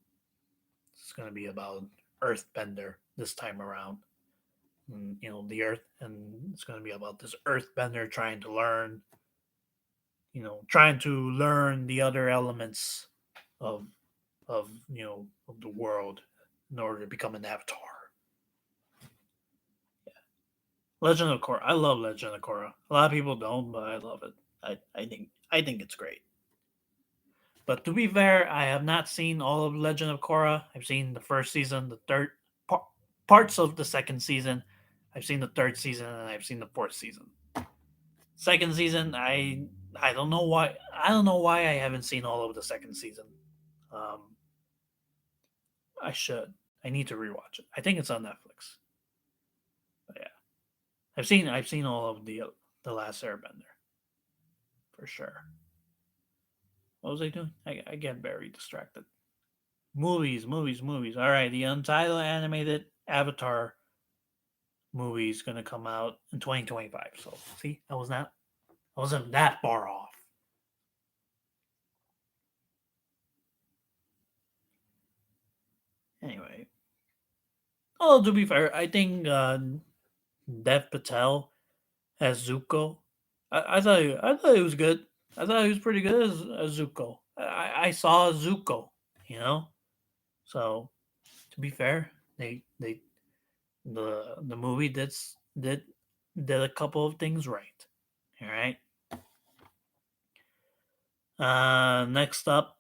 it's going to be about Earthbender this time around. And, the Earth, and it's going to be about this Earthbender trying to learn the other elements of of the world in order to become an avatar. Legend of Korra. I love Legend of Korra. A lot of people don't, but I love it. I think it's great. But to be fair, I have not seen all of Legend of Korra. I've seen the first season, the third parts of the second season. I've seen the third season, and I've seen the fourth season. Second season, I don't know why. I don't know why I haven't seen all of the second season. Um, I should. I need to rewatch it. I think it's on Netflix. But yeah, I've seen all of the Last Airbender. for sure. What was I doing? I get very distracted. Movies, movies, movies. All right, the untitled animated Avatar movie is gonna come out in 2025. So see, I wasn't that far off. Anyway, oh, to be fair, I think Dev Patel as Zuko. I thought he was good. I thought he was pretty good as Zuko. I saw Zuko, you know. So to be fair, they the movie did a couple of things right. All right. Next up,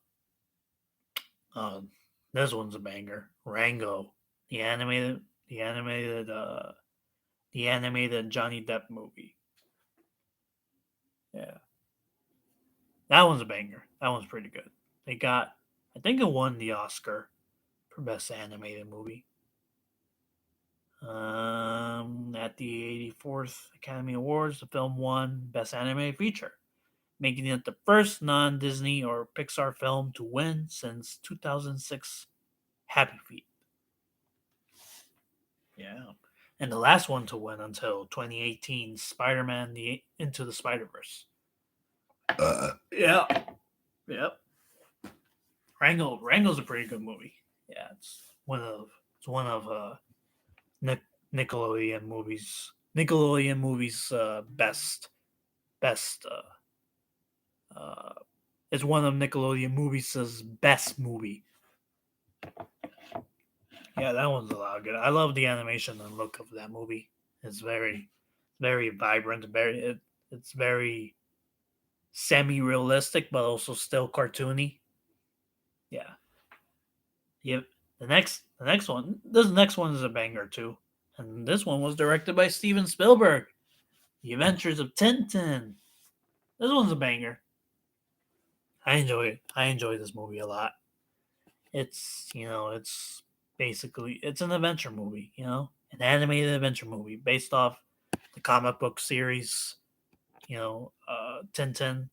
uh, this one's a banger. Rango, the animated, the animated, uh, the animated Johnny Depp movie. Yeah, that one's a banger. That one's pretty good. They got, I think it won the Oscar for best animated movie. At the 84th Academy Awards, the film won Best Animated Feature, making it the first non Disney or Pixar film to win since 2006 Happy Feet. Yeah. And the last one to win until 2018 Spider Man the Into the Spider Verse. Yeah. Yep. Rango's a pretty good movie. Yeah, it's one of Nic- Nickelodeon movies best uh it's one of Nickelodeon movies' best movie. Yeah, that one's a lot of good. I love the animation and look of that movie. It's very vibrant, it's very semi-realistic but also still cartoony. Yeah. Yep. The next one, this next one is a banger too. And this one was directed by Steven Spielberg. The Adventures of Tintin. This one's a banger. I enjoy it. I enjoy this movie a lot. It's basically it's an adventure movie, an animated adventure movie based off the comic book series, Tintin.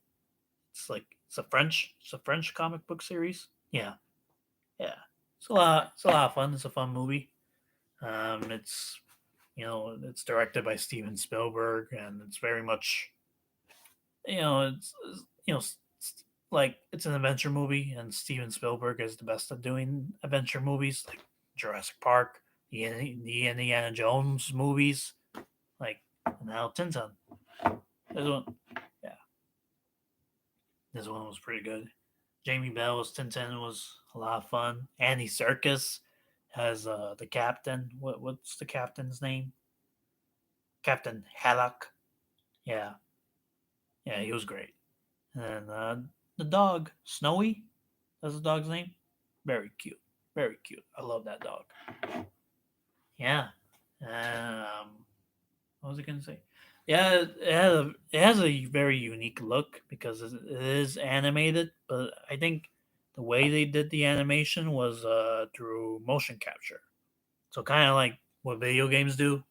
It's a French comic book series. Yeah, yeah. It's a lot of fun. It's a fun movie. It's it's directed by Steven Spielberg, and it's very much it's like it's an adventure movie, and Steven Spielberg is the best at doing adventure movies, like Jurassic Park, the Indiana Jones movies, like now Tintin. This one, yeah, this one was pretty good. Jamie Bell's Tintin was a lot of fun. Andy Serkis has the captain. What's the captain's name? Captain Haddock. Yeah, yeah, he was great. And the dog Snowy. That's the dog's name. Very cute. Very cute. I love that dog. Yeah. What was I gonna say? Yeah, it has a very unique look because it is animated, but I think the way they did the animation was through motion capture. So kind of like what video games do.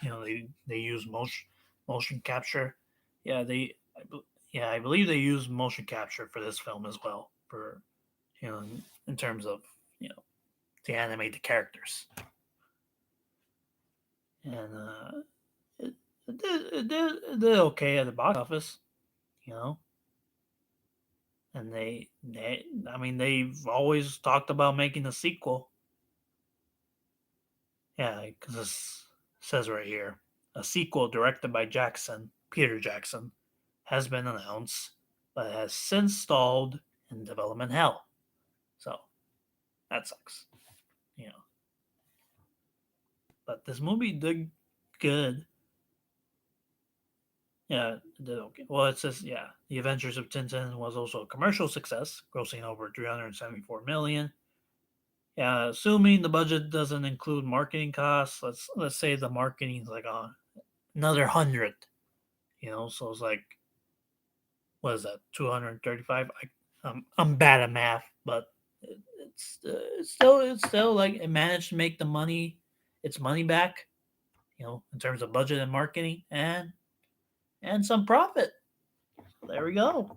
They use motion capture. Yeah, I believe they use motion capture for this film as well. For in terms of you know to animate the characters, and it did okay at the box office, you know. And I mean, they've always talked about making a sequel. Yeah, because this says right here, a sequel directed by Peter Jackson, has been announced, but has since stalled in development hell. So that sucks, you know. But this movie did good. Yeah, it did okay. Well, it says The Adventures of Tintin was also a commercial success, grossing over 374 million. Yeah, assuming the budget doesn't include marketing costs, let's say the marketing's like another 100. So it's like what is that 235? I'm bad at math, but it's still like it managed to make its money back, in terms of budget and marketing and some profit. there we go.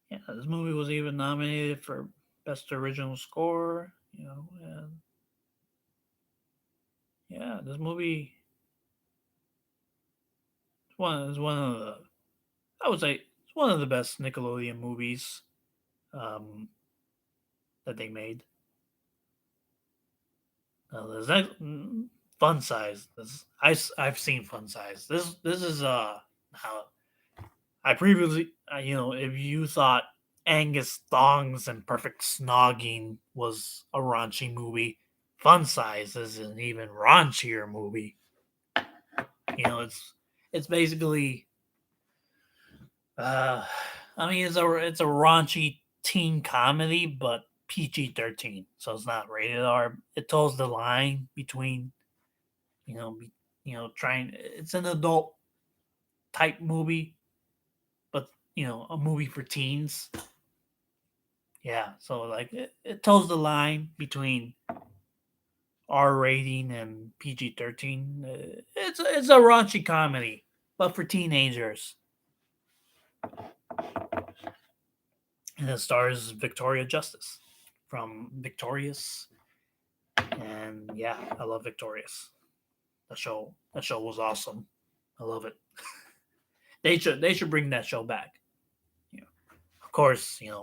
Yeah, this movie was even nominated for Best Original Score. And yeah, this movie is one of the, I would say it's one of the best Nickelodeon movies um, that they made. There's that Fun Size. I've seen Fun Size. This is how I previously, if you thought Angus Thongs and Perfect Snogging was a raunchy movie, Fun Size is an even raunchier movie. It's basically, uh, I mean, it's a raunchy teen comedy, but PG-13, so it's not rated R. It toes the line between, you know, be, trying. It's an adult type movie, but a movie for teens. Yeah, so like it toes the line between R rating and PG-13. It's a raunchy comedy, but for teenagers. And it stars Victoria Justice from Victorious, and yeah, I love Victorious. That show was awesome. I love it. They should bring that show back. You know, of course, yeah,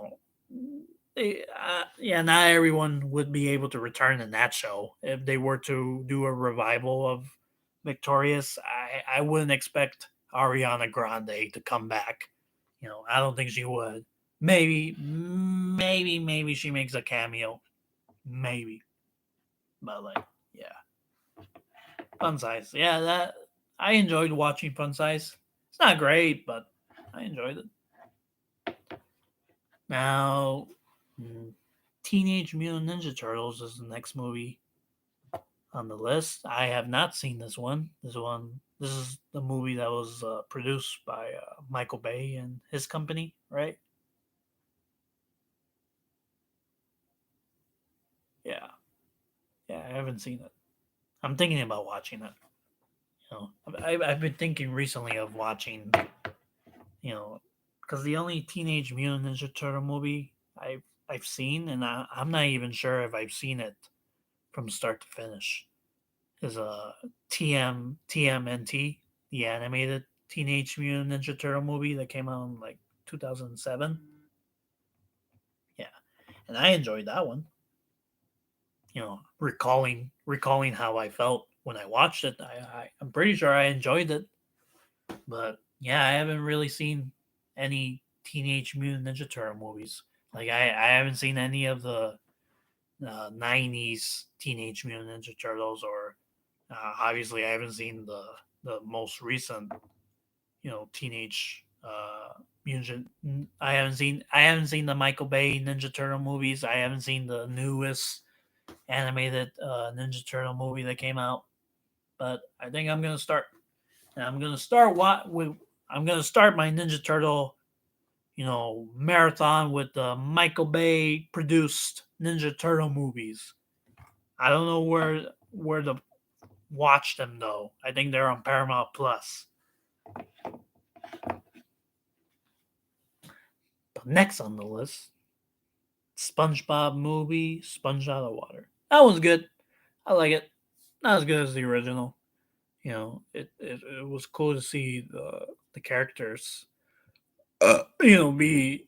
not everyone would be able to return in that show. If they were to do a revival of Victorious, I wouldn't expect Ariana Grande to come back. I don't think she would. Maybe she makes a cameo. Maybe, but like, yeah, Fun Size. Yeah, that I enjoyed watching Fun Size. It's not great, but I enjoyed it. Now, mm, Teenage Mutant Ninja Turtles is the next movie on the list. I have not seen this one. This is the movie that was produced by Michael Bay and his company, right? Yeah, yeah. I haven't seen it. I'm thinking about watching it. I've been thinking recently of watching. You know, because the only Teenage Mutant Ninja Turtle movie I've seen, and I'm not even sure if I've seen it from start to finish, is a TMNT, the animated Teenage Mutant Ninja Turtle movie that came out in like 2007. Yeah, and I enjoyed that one. Recalling how I felt when I watched it, I'm pretty sure I enjoyed it. But yeah, I haven't really seen any Teenage Mutant Ninja Turtle movies. Like I haven't seen any of the '90s Teenage Mutant Ninja Turtles, or obviously I haven't seen the most recent, Teenage Mutant. I haven't seen the Michael Bay Ninja Turtle movies. I haven't seen the newest animated Ninja Turtle movie that came out. But I think I'm gonna start. And I'm gonna start what with. I'm gonna start my Ninja Turtle, marathon with the Michael Bay produced Ninja Turtle movies. I don't know where to watch them though. I think they're on Paramount Plus. But next on the list, SpongeBob movie, Sponge Out of Water. That was good. I like it. Not as good as the original. It was cool to see the characters, be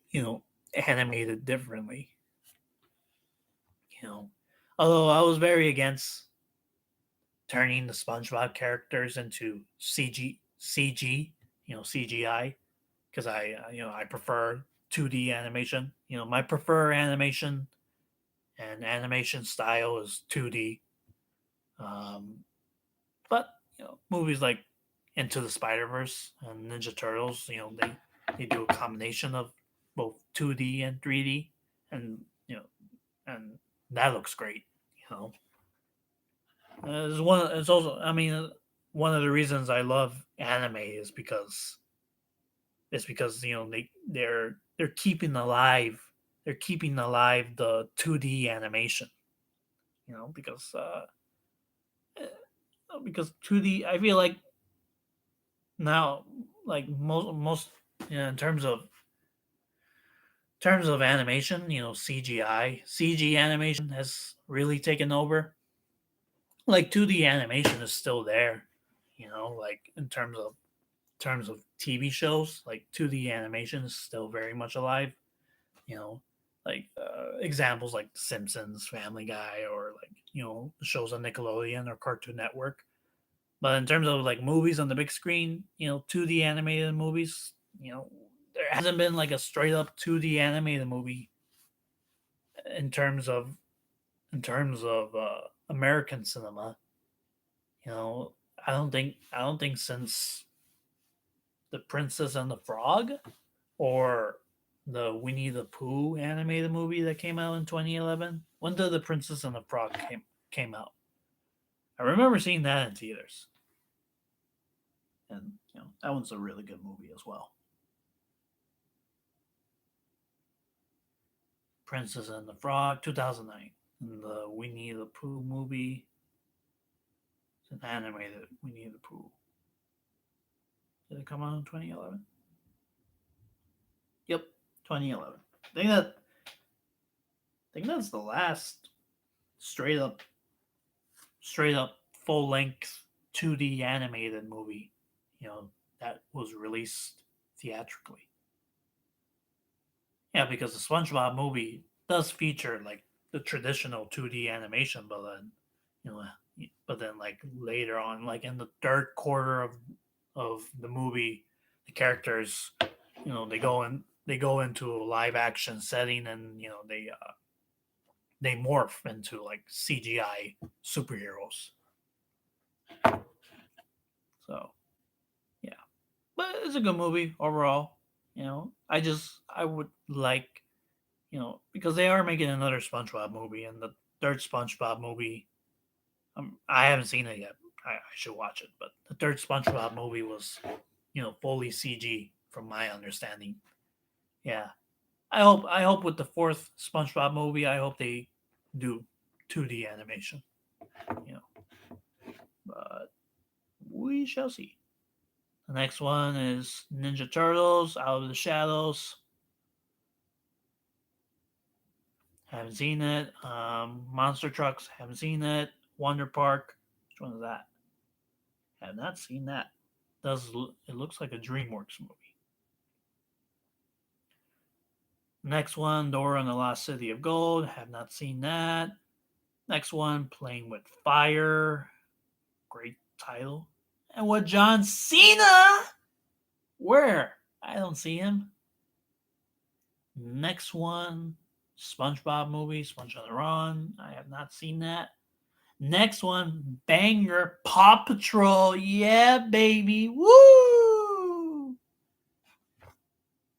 animated differently. You know, Although I was very against turning the SpongeBob characters into CG, CGI, because I prefer 2D animation. My preferred animation and animation style is 2D. Um, but movies like Into the Spider Verse and Ninja Turtles, they do a combination of both 2D and 3D, and and that looks great. You know, it's one. It's also, I mean, one of the reasons I love anime is because they're keeping alive. They're keeping alive the 2D animation. You know, because 2D. I feel like now, like most, in terms of animation, CGI, CG animation has really taken over. Like 2D animation is still there, like in terms of TV shows, like 2D animation is still very much alive. You know, like examples like Simpsons, Family Guy, or like the shows on Nickelodeon or Cartoon Network. But in terms of like movies on the big screen, 2D animated movies, there hasn't been like a straight up 2D animated movie in terms of American cinema. You know, I don't think since the Princess and the Frog or the Winnie the Pooh animated movie that came out in 2011. When did the Princess and the Frog came out? I remember seeing that in theaters, and that one's a really good movie as well. Princess and the Frog, 2009, and the Winnie the Pooh movie. It's an animated Winnie the Pooh. Did it come out in 2011? Yep, 2011. I think that's the last straight up straight up full length 2D animated movie, that was released theatrically. Yeah, because the SpongeBob movie does feature like the traditional 2D animation, you know, but then like later on, like in the third quarter of the movie, the characters, they go into a live action setting, and they morph into like CGI superheroes. So yeah, but it's a good movie overall. I would like, because they are making another SpongeBob movie, and the third SpongeBob movie, I haven't seen it yet. I should watch it, but the third SpongeBob movie was, fully CG from my understanding. Yeah, I hope with the fourth SpongeBob movie, I hope they do 2D animation. You know, but we shall see. The next one is Ninja Turtles Out of the Shadows. Haven't seen it. Monster Trucks. Haven't seen it. Wonder Park. Which one is that? Have not seen that. Does it looks like a DreamWorks movie? Next one, Dora and the Lost City of Gold. Have not seen that. Next one, Playing with Fire. Great title. And what John Cena? Where? I don't see him. Next one, SpongeBob movie, Sponge on the Run. I have not seen that. Next one, banger, Paw Patrol. Yeah, baby. Woo!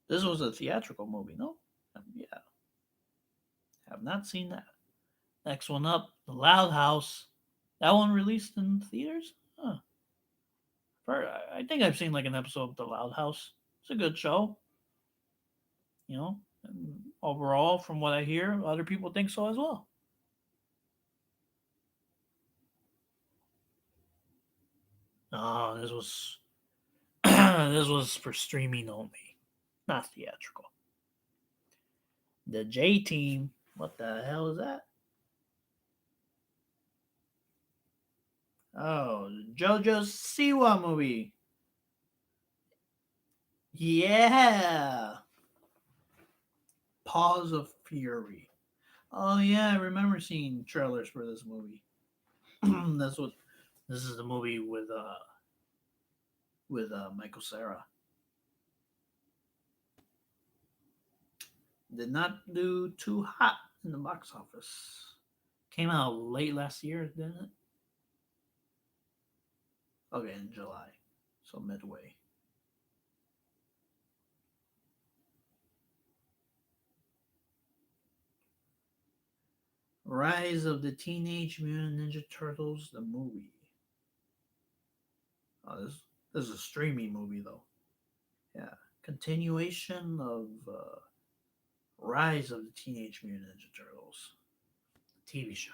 This was a theatrical movie, no? Yeah, have not seen that. Next one up, The Loud House. That one released in theaters? Huh. I think I've seen like an episode of The Loud House. It's a good show, And overall, from what I hear, other people think so as well. Oh, this was this was for streaming only, not theatrical. The J Team. What the hell is that? Oh, JoJo's Siwa movie. Yeah. Paws of Fury. Oh yeah, I remember seeing trailers for this movie. That's what this is the movie with Michael Sarah. Did not do too hot in the box office. Came out late last year, didn't it? Okay, in July. So midway. Rise of the Teenage Mutant Ninja Turtles, the movie. Oh, this is a streaming movie though. Yeah, continuation of Rise of the Teenage Mutant Ninja Turtles, TV show.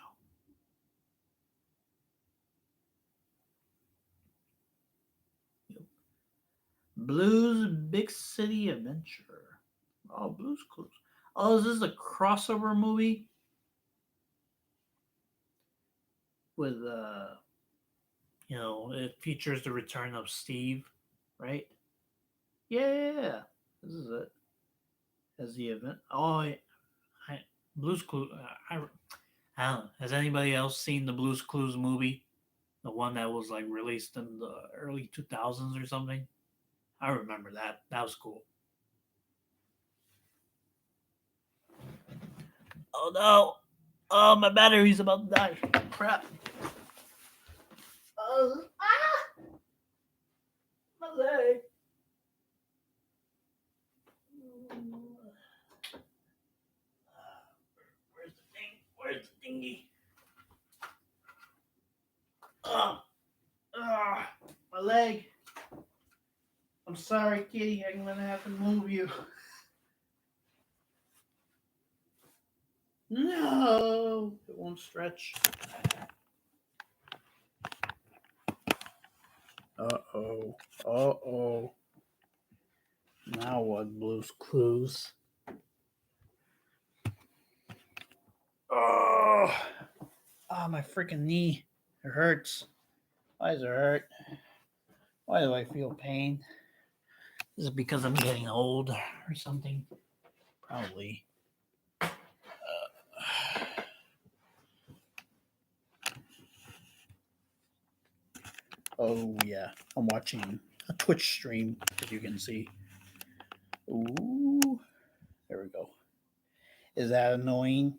Yep. Blues Big City Adventure. Oh, Blues Clues. Oh, is this a crossover movie with it features the return of Steve, right? Yeah, yeah, yeah. This is it. As the event. Oh, Blues Clues. I don't know. Has anybody else seen the Blues Clues movie? The one that was like released in the early 2000s or something? I remember that. That was cool. Oh no! Oh, my battery's about to die. Crap. My leg. Where's the thing? Where's the thingy? Oh, oh, my leg. I'm sorry, kitty. I'm gonna have to move you. No, it won't stretch. Uh oh. Uh oh. Now what? Blues Clues. Oh, my freaking knee. It hurts. Why does it hurt? Why do I feel pain? Is it because I'm getting old or something? Probably. Oh, yeah. I'm watching a Twitch stream, as you can see. Ooh. There we go. Is that annoying?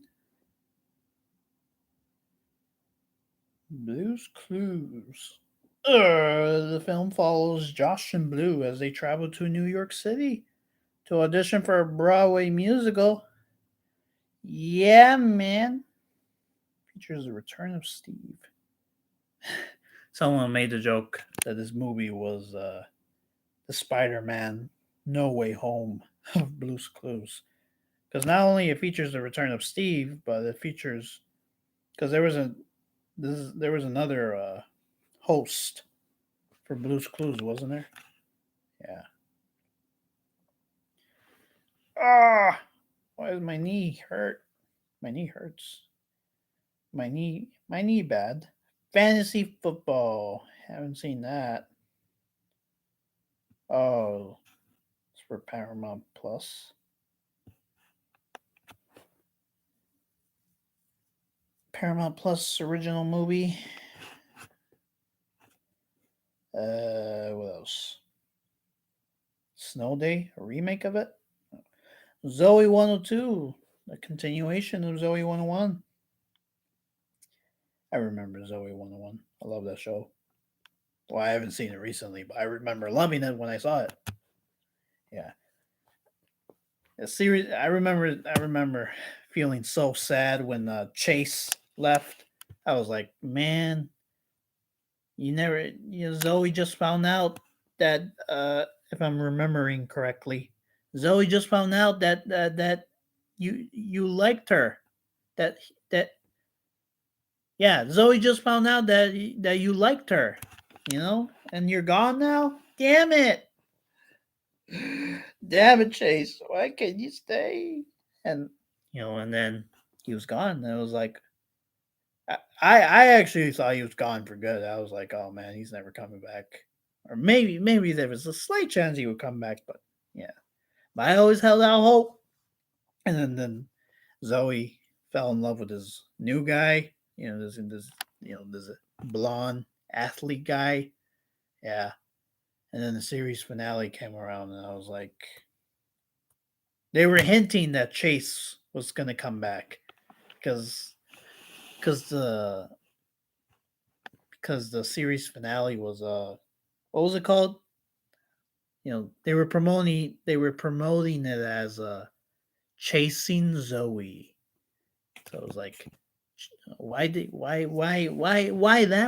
Blues Clues. The film follows Josh and Blue as they travel to New York City to audition for a Broadway musical. Yeah, man. Features the return of Steve. Someone made the joke that this movie was the Spider-Man No Way Home of Blues Clues, because not only it features the return of Steve, but it features because there was another host for Blues Clues, wasn't there? Yeah. Ah, why does my knee hurt? My knee hurts. My knee bad. Fantasy football. Haven't seen that. Oh, it's for Paramount Plus. Paramount Plus original movie. What else? Snow Day, a remake of it. Zoe 102, a continuation of Zoe 101. I remember Zoe 101. I love that show. Well, I haven't seen it recently, but I remember loving it when I saw it. Yeah, the series. I remember feeling so sad when Chase left. I was like, man, Zoe just found out that if I'm remembering correctly, Zoe just found out that you liked her. That that Yeah, Zoe just found out that you liked her, and you're gone now. Damn it! Damn it, Chase! Why can't you stay? And and then he was gone. And it was like I actually thought he was gone for good. I was like, oh man, he's never coming back. Or maybe there was a slight chance he would come back, but yeah. But I always held out hope. And then Zoe fell in love with this new guy. This blonde athlete guy. Yeah. And then the series finale came around, and I was like, they were hinting that Chase was gonna come back because because the because the series finale was what was it called? They were promoting it as chasing Zoe. So it was like, why that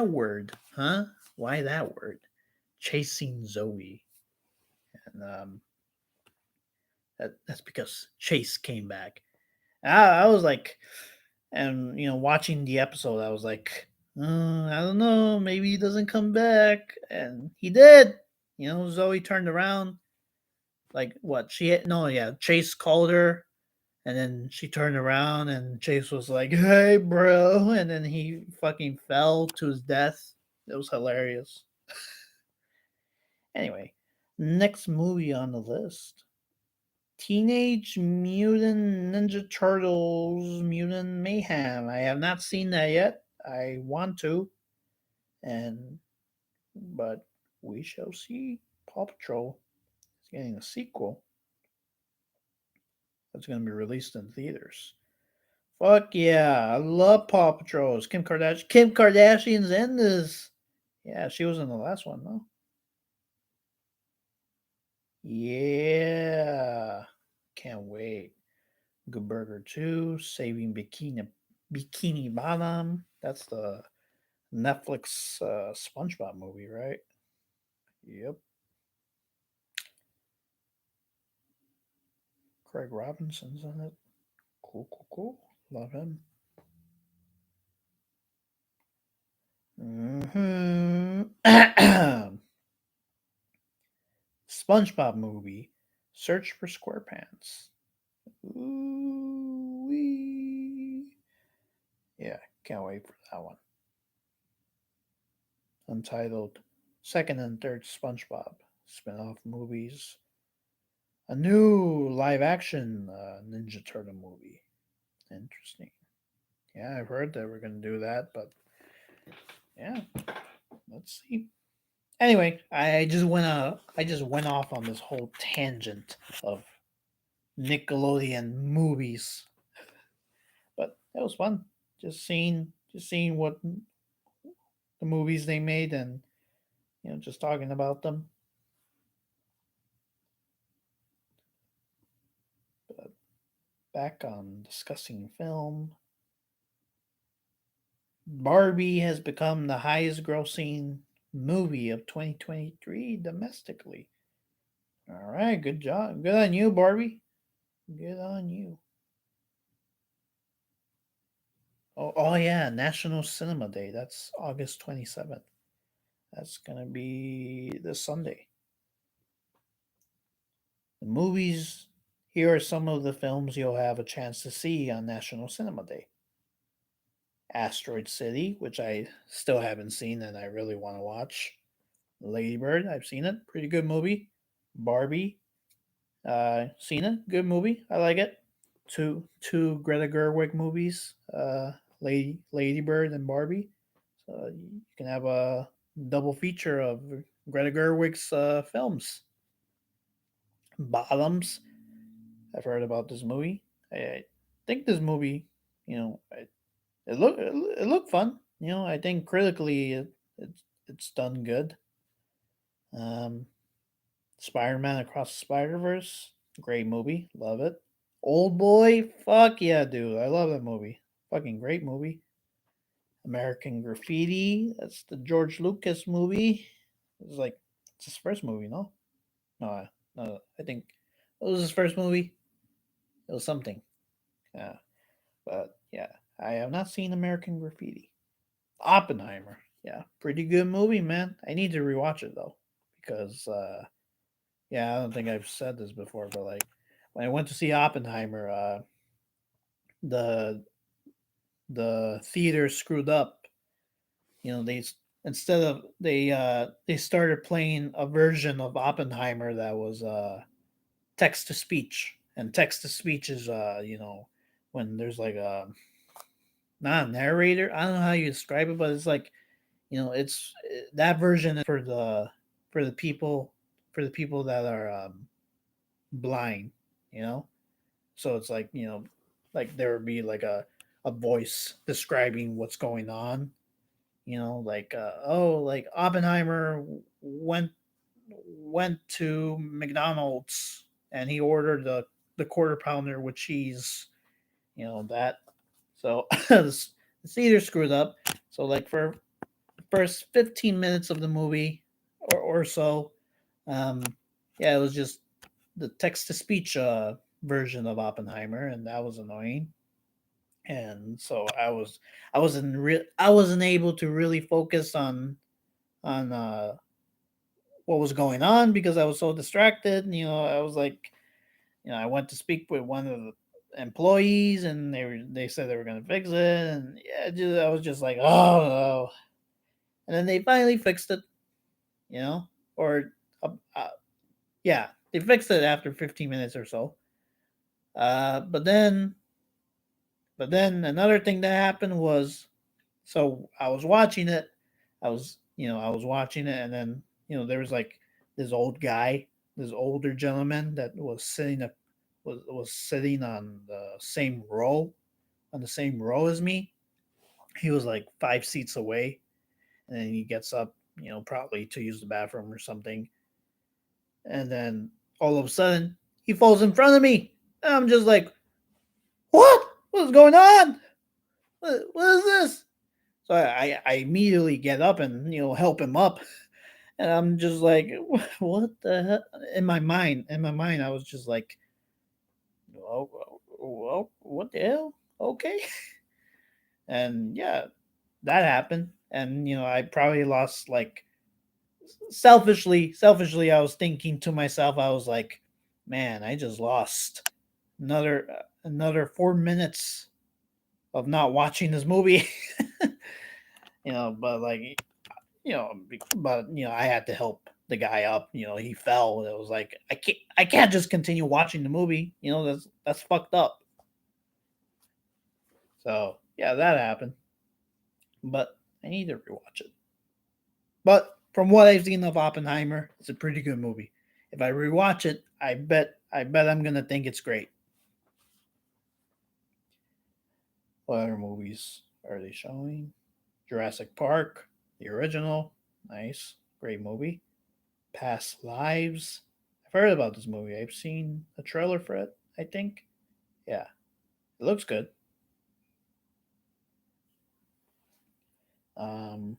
word, huh? Why that word? Chasing Zoe, and that's because Chase came back. I was like, and watching the episode, I was like, I don't know, maybe he doesn't come back, and he did. Zoe turned around. Like what? She hit no, yeah. Chase called her, and then she turned around, and Chase was like, "Hey, bro," and then he fucking fell to his death. It was hilarious. Anyway, next movie on the list: Teenage Mutant Ninja Turtles: Mutant Mayhem. I have not seen that yet. I want to, and but we shall see. Paw Patrol is getting a sequel that's going to be released in theaters. Fuck yeah, I love Paw Patrols. Kim Kardashian's in this. Yeah, she was in the last one, no? Yeah, can't wait. Good Burger 2, Saving Bikini Bottom. That's the Netflix SpongeBob movie, right? Yep. Craig Robinson's in it. Cool, cool, cool. Love him. Hmm. SpongeBob movie. Search for SquarePants. Ooh wee. Yeah, can't wait for that one. Untitled Second and Third SpongeBob spin-off movies. A new live action Ninja Turtle movie. Interesting. Yeah, I've heard that we're gonna do that, but yeah, let's see. Anyway, I just went off on this whole tangent of Nickelodeon movies, but that was fun. Just seeing what the movies they made, and just talking about them. But back on discussing film, Barbie has become the highest grossing movie of 2023 domestically. All right, good job. Good on you, Barbie. Good on you. Oh yeah, National Cinema Day. That's August 27th. That's going to be this Sunday. The movies, here are some of the films you'll have a chance to see on National Cinema Day. Asteroid City, which I still haven't seen and I really want to watch. Ladybird, I've seen it. Pretty good movie. Barbie, seen it. Good movie. I like it. Two Greta Gerwig movies. Ladybird and Barbie. So you can have a double feature of Greta Gerwig's films. Bottoms. I've heard about this movie. I think this movie, it looked fun. I think critically it's done good. Um, Spider-Man Across the Spider-Verse, great movie, love it. Old Boy, fuck yeah, dude, I love that movie. Fucking great movie. American Graffiti, that's the George Lucas movie. It's his first movie, no? No, I think it was his first movie. It was something. Yeah, but yeah, I have not seen American Graffiti. Oppenheimer, yeah, pretty good movie, man. I need to rewatch it though, because yeah, I don't think I've said this before, but like when I went to see Oppenheimer, the the theater screwed up. They instead of they started playing a version of Oppenheimer that was text to speech, and text to speech is when there's like a not a narrator. I don't know how you describe it, but it's like it's that version is for the people for the people that are blind. You know, so it's like like there would be like a voice describing what's going on. Like oh, like Oppenheimer went to McDonald's and he ordered the quarter pounder with cheese. That. So the theater screwed up. So like for the first 15 minutes of the movie or so, um, yeah, it was just the text to speech version of Oppenheimer, and that was annoying. And so I wasn't able to really focus on what was going on because I was so distracted. I was like, I went to speak with one of the employees, and they said they were going to fix it, and yeah, I was just like, oh no. And then they finally fixed it, you know, or uh, uh, yeah, they fixed it after 15 minutes or so. But then another thing that happened was, so I was watching it. I was watching it, and then there was like this old guy, this older gentleman that was sitting up, was sitting on the same row as me. He was like 5 seats away, and then he gets up, probably to use the bathroom or something, and then all of a sudden he falls in front of me, and I'm just like, what? What's going on? What is this? So I immediately get up and help him up, and I'm just like, what the hell? In my mind, I was just like, well, what the hell? Okay, and yeah, that happened, and I probably lost like selfishly, I was thinking to myself, I was like, man, I just lost another 4 minutes of not watching this movie. But like, but I had to help the guy up. He fell. It was like I can't just continue watching the movie. That's fucked up. So yeah, that happened. But I need to rewatch it. But from what I've seen of Oppenheimer, it's a pretty good movie. If I rewatch it, I bet I'm gonna think it's great. What other movies are they showing? Jurassic Park, the original, nice, great movie. Past Lives. I've heard about this movie. I've seen a trailer for it, I think. Yeah, it looks good. Um,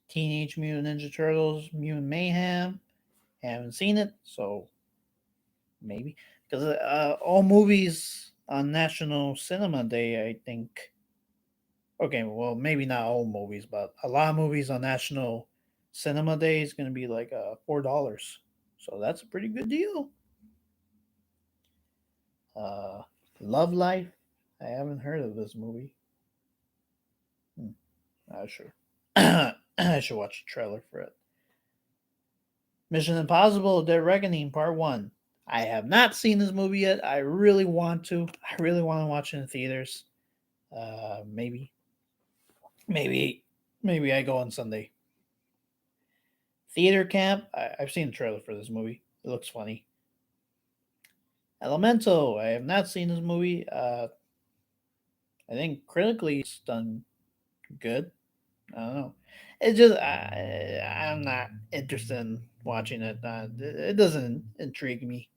Teenage Mutant Ninja Turtles, Mutant Mayhem. Haven't seen it, so maybe because all movies on National Cinema Day, I think. Okay, well, maybe not all movies, but a lot of movies on National Cinema Day is going to be like $4, so that's a pretty good deal. Uh, Love Life. I haven't heard of this movie. Hmm, not sure. I should watch the trailer for it. Mission Impossible: Dead Reckoning Part One. I have not seen this movie yet. I really want to. I really want to watch it in theaters. Maybe, maybe, maybe I go on Sunday. Theater Camp. I've seen the trailer for this movie. It looks funny. Elemental. I have not seen this movie. I think critically it's done good. I don't know. It just I'm not interested in watching it. It doesn't intrigue me.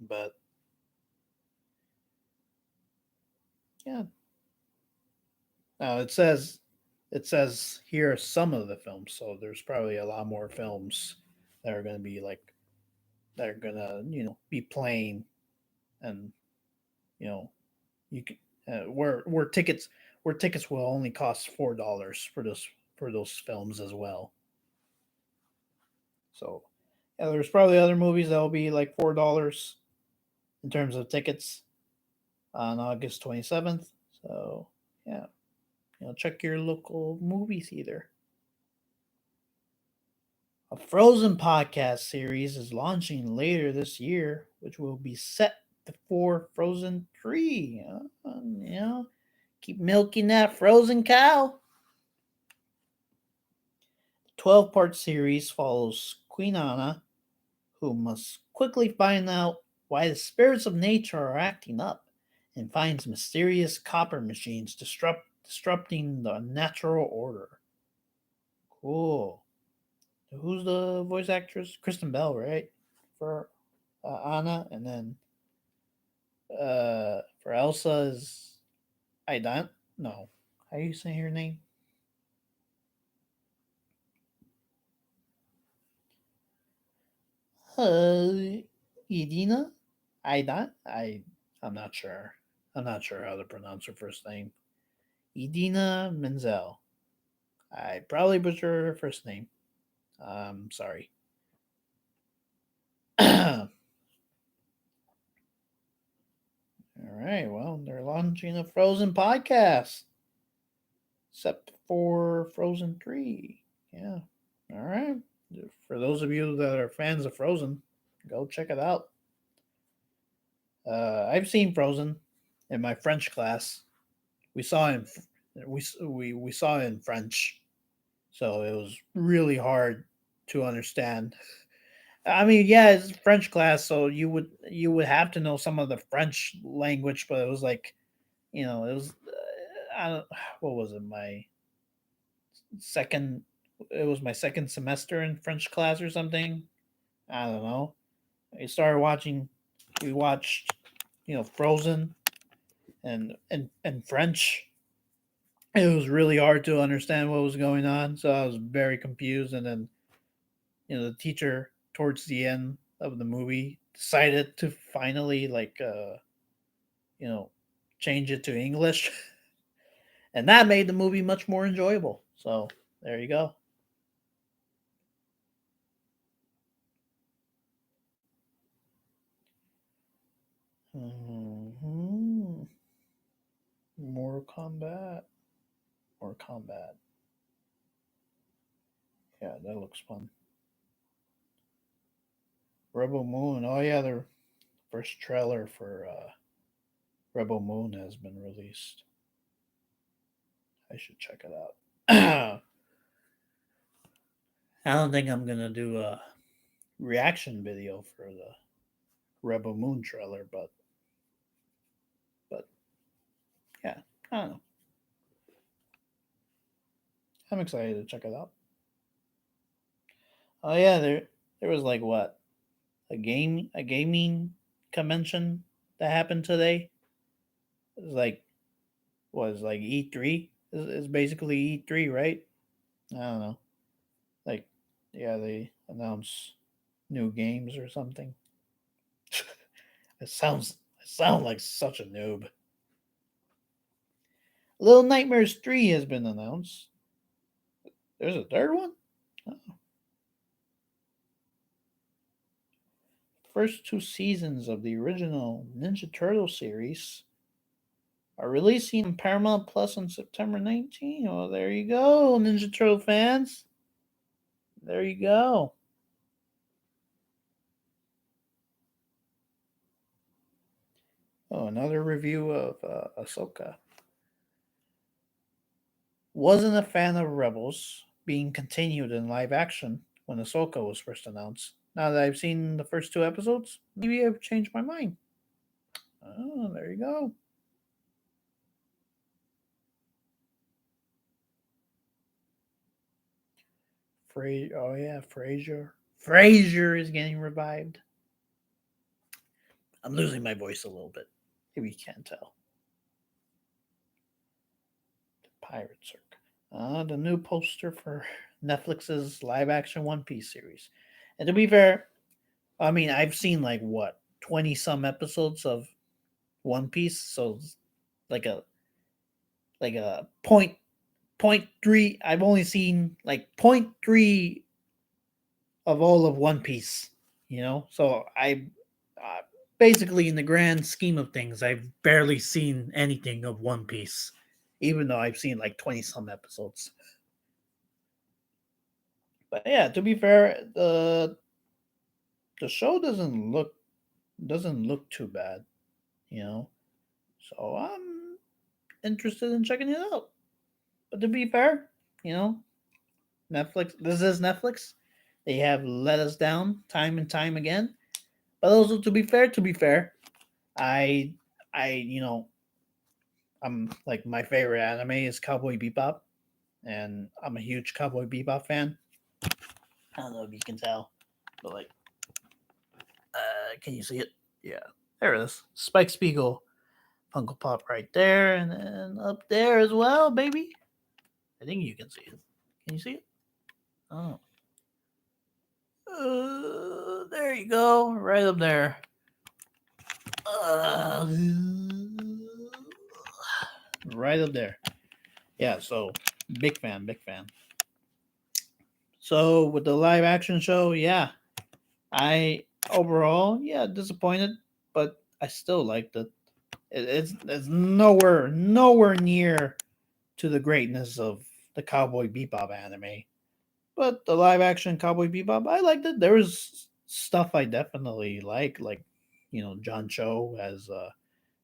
But yeah, it says here are some of the films. So there's probably a lot more films that are going to be like that are going to be playing, and you know you can where tickets will only cost $4 for those films as well. So yeah, there's probably other movies that will be like $4 in terms of tickets on August 27th. So yeah, check your local movie theater. A Frozen podcast series is launching later this year, which will be set before Frozen 3. Keep milking that frozen cow. 12-part series follows Queen Anna, who must quickly find out why the spirits of nature are acting up, and finds mysterious copper machines disrupting the natural order. Cool. Who's the voice actress? Kristen Bell, right? For Anna, and then for Elsa is Aidan. No, how do you say her name? Edina. Aidan. I'm not sure. I'm not sure how to pronounce her first name. Edina Menzel. I probably butchered her first name. Sorry. All right. Well, they're launching a Frozen podcast, except for Frozen 3. Yeah. All right. For those of you that are fans of Frozen, go check it out. I've seen Frozen in my French class. We saw in we saw it in French, so it was really hard to understand. I mean, yeah, it's French class, so you would have to know some of the French language, but it was like, it was I don't what was it second it was my second semester in French class or something. I don't know. I started watching. We watched, Frozen and French. It was really hard to understand what was going on, so I was very confused. And then, the teacher towards the end of the movie decided to finally you know, change it to English, and that made the movie much more enjoyable. So there you go. Mhm. More combat, more combat. Yeah, that looks fun. Rebel Moon. Oh yeah, the first trailer for Rebel Moon has been released. I should check it out. I don't think I'm gonna do a reaction video for the Rebel Moon trailer, but yeah, I don't know. I'm excited to check it out. Oh yeah, there was like what, a gaming convention that happened today. It was like E3. It's basically E3, right? I don't know. Like, yeah, they announce new games or something. I sound like such a noob. Little Nightmares 3 has been announced. There's a third one? Oh. First two seasons of the original Ninja Turtle series are releasing on Paramount Plus on September 19th. Oh, there you go, Ninja Turtle fans. There you go. Oh, another review of Ahsoka. Wasn't a fan of Rebels being continued in live action when Ahsoka was first announced. Now that I've seen the first two episodes, maybe I've changed my mind. Oh, there you go. Oh yeah, Frasier. Frasier is getting revived. I'm losing my voice a little bit. If you can't tell. The Pirate Circle. The new poster for Netflix's live action One Piece series. And to be fair, I mean, I've seen like what, 20 some episodes of One Piece, so like a point three. I've only seen like point three of all of One Piece. So I uh, basically, in the grand scheme of things, I've barely seen anything of One Piece, even though I've seen like 20 some episodes. But yeah, to be fair, the show doesn't look too bad, you know. So I'm interested in checking it out. But to be fair, you know, Netflix. This is Netflix. They have let us down time and time again. But also, to be fair, I, I'm like, my favorite anime is Cowboy Bebop, and I'm a huge Cowboy Bebop fan. I don't know if you can tell, but like, can you see it? Yeah, there it is. Spike Spiegel Funko Pop right there, and then up there as well, baby. I think you can see it. Can you see it? Oh, there you go, right up there. Uh, right up there. Yeah, so big fan, big fan. So with the live action show, yeah, I overall, yeah, disappointed, but I still liked it. It's nowhere near to the greatness of the Cowboy Bebop anime. But the live action Cowboy Bebop, I liked it. There was stuff I definitely like John Cho as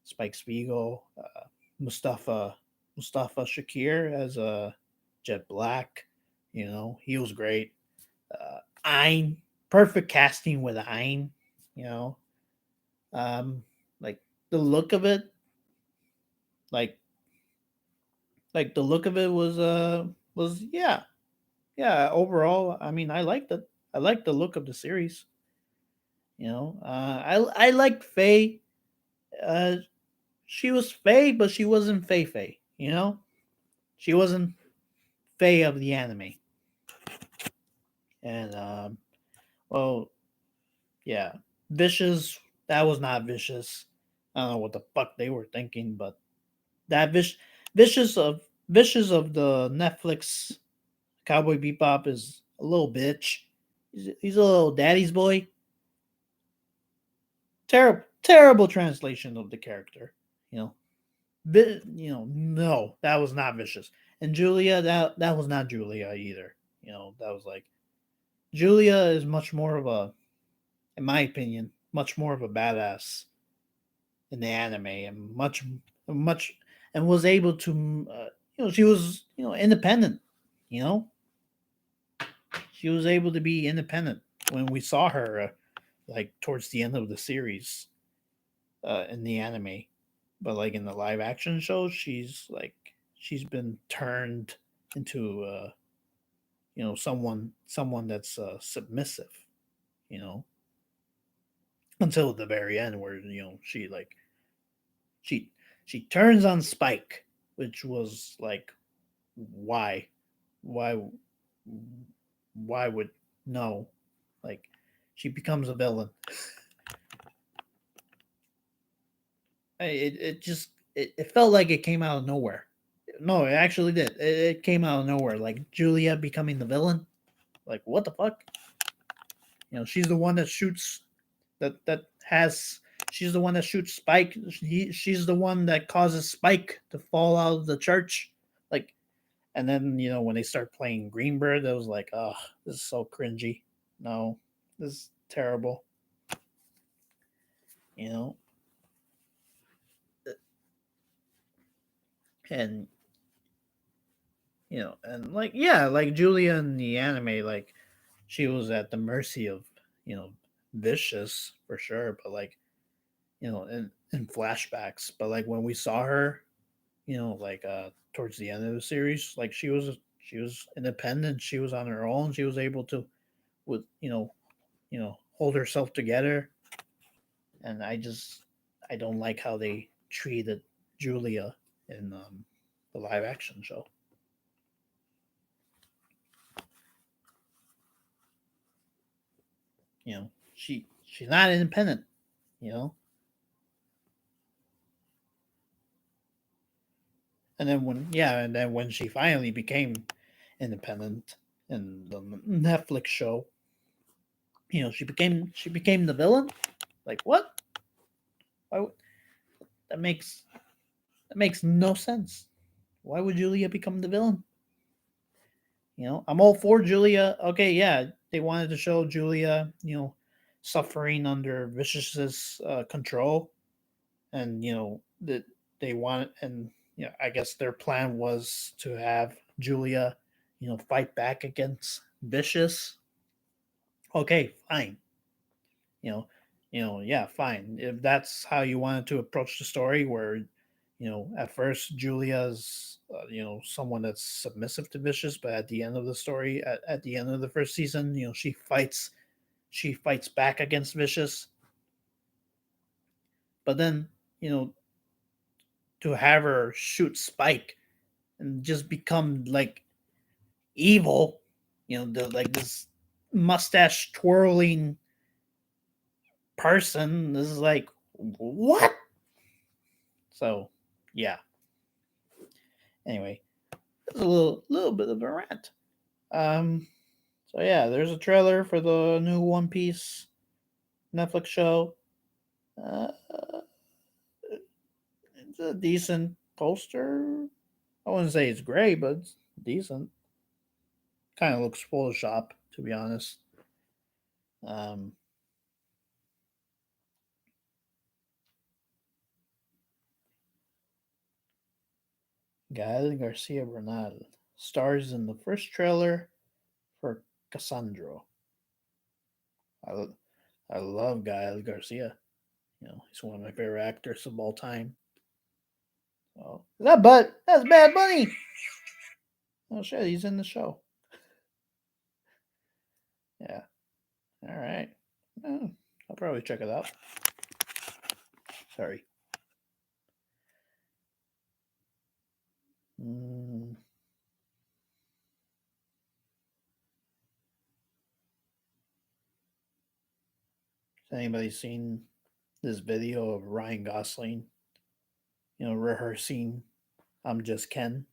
Spike Spiegel, Mustafa Mustafa Shakir as Jet Black. He was great. Ein, perfect casting with Ein. You know, um, like the look of it, like the look of it was overall. I mean, I liked it. I liked the look of the series. I liked Faye. Uh, she was Faye, but she wasn't Faye Faye. She wasn't Faye of the anime. And well, yeah, Vicious. That was not Vicious. I don't know what the fuck they were thinking, but that Vicious of the Netflix Cowboy Bebop is a little bitch. He's a little daddy's boy. Terrible translation of the character. You know, no, that was not Vicious. And Julia, that was not Julia either. That was like Julia is much more of a, in my opinion, much more of a badass in the anime, and much, and was able to, she was, independent. You know, she was able to be independent when we saw her, like towards the end of the series, in the anime. But like in the live action show, she's been turned into, someone that's submissive. You know, until the very end, where she she turns on Spike, which was like, why, why, why would no, like, she becomes a villain. It just it felt like it came out of nowhere. No, it actually did. It came out of nowhere. Like Julia becoming the villain. Like what the fuck? She's the one that shoots. That has. She's the one that shoots Spike. She's the one that causes Spike to fall out of the church. Like, and then when they start playing Greenbird, it was like, oh, this is so cringy. No, this is terrible. You know, and and like, yeah, like Julia in the anime, like she was at the mercy of Vicious for sure, but like in flashbacks, but like when we saw her, like towards the end of the series, like she was independent, she was on her own, she was able to with hold herself together. And I don't like how they treated Julia in the live action show. She's not independent. You know, and then when she finally became independent in the Netflix show, she became the villain. Like what? Why? That makes no sense. Why would Julia become the villain? I'm all for Julia. Okay, yeah, they wanted to show Julia, suffering under Vicious's control, and that they want, and I guess their plan was to have Julia, fight back against Vicious. Okay, fine. You know, yeah, fine. If that's how you wanted to approach the story, where at first Julia's someone that's submissive to Vicious, but at the end of the story, at the end of the first season, she fights back against Vicious. But then to have her shoot Spike and just become like evil, like this mustache twirling person, this is like, what? So yeah. Anyway, it's a little bit of a rant. Um, So yeah, there's a trailer for the new One Piece Netflix show. Uh, it's a decent poster. I wouldn't say it's great, but it's decent. Kind of looks Photoshop, to be honest. Um, Gael Garcia Bernal stars in the first trailer for Cassandro. I, I love Gael Garcia. You know, he's one of my favorite actors of all time. So that but that's Bad Bunny. Oh shit, he's in the show. Yeah. All right. Oh, I'll probably check it out. Sorry. Mm, has anybody seen this video of Ryan Gosling? You know, rehearsing "I'm Just Ken."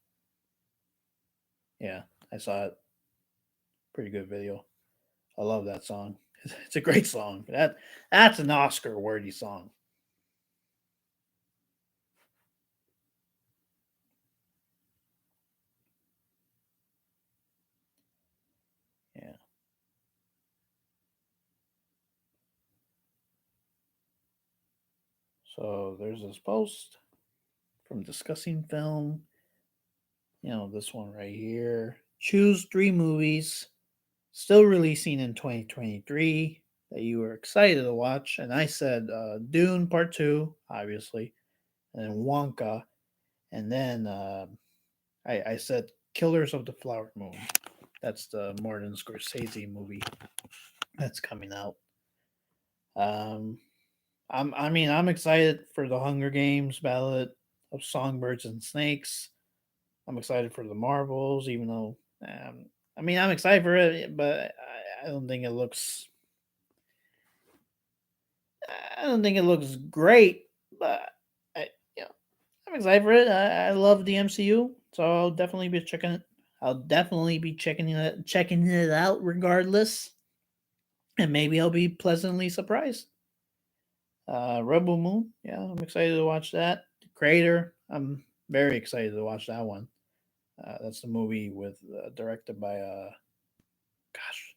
Yeah, I saw it. Pretty good video. I love that song. It's a great song. That's an Oscar worthy song. Yeah. So there's this post from Discussing Film. You know, this one right here. Choose 3 movies still releasing in 2023 that you were excited to watch. And I said Dune Part 2, obviously, and then Wonka. And then I said Killers of the Flower Moon. That's the Martin Scorsese movie that's coming out. Um, I'm excited for the Hunger Games Ballad of Songbirds and Snakes. I'm excited for the Marvels, even though I'm excited for it, but I don't think it looks. I don't think it looks great, but I, you know, I'm excited for it. I love the MCU, so I'll definitely be checking it. I'll definitely be checking it out regardless, and maybe I'll be pleasantly surprised. Rebel Moon, yeah, I'm excited to watch that. The Creator, I'm very excited to watch that one. That's the movie with directed by gosh,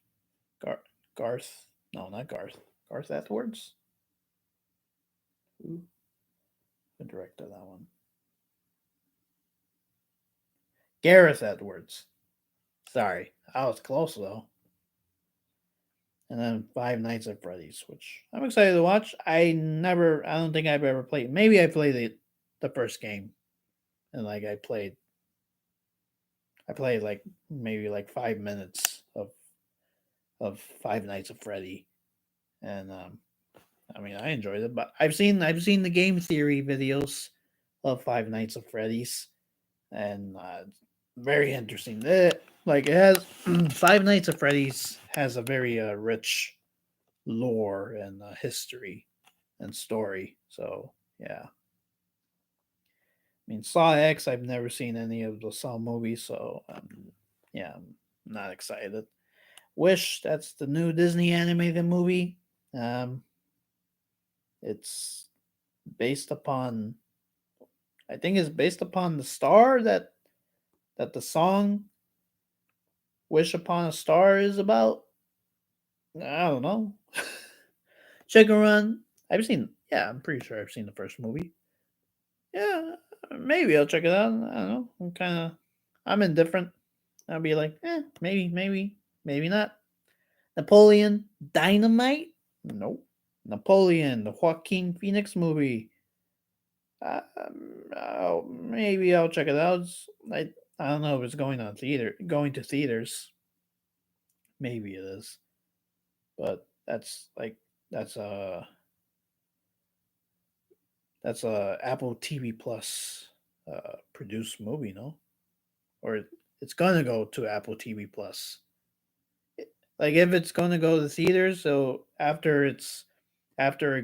Gar- Garth. No, not Garth. Garth Edwards. Who directed that one? Gareth Edwards. Sorry, I was close though. And then Five Nights at Freddy's, which I'm excited to watch. I don't think I've ever played. Maybe I played the first game, and like I played like maybe like 5 minutes of Five Nights at Freddy, and I enjoyed it. But I've seen the game theory videos of Five Nights at Freddy's, and very interesting. Like it has Five Nights at Freddy's has a very rich lore and history and story. So yeah, Saw X. I've never seen any of the Saw movies, so yeah, I'm not excited. Wish, that's the new Disney animated movie. Um, it's based upon, I think it's based upon the star that the song "Wish Upon a Star" is about. I don't know. Chicken Run. I've seen. Yeah, I'm pretty sure I've seen the first movie. Yeah, maybe I'll check it out. I don't know. I'm indifferent. I'll be like, maybe not. Napoleon Dynamite? Nope. Napoleon, the Joaquin Phoenix movie. Maybe I'll check it out. I don't know if it's going to theaters. Maybe it is, but that's a that's a Apple TV Plus produced movie, no? Or it's gonna go to Apple TV Plus. Like if it's gonna go to theaters, so after it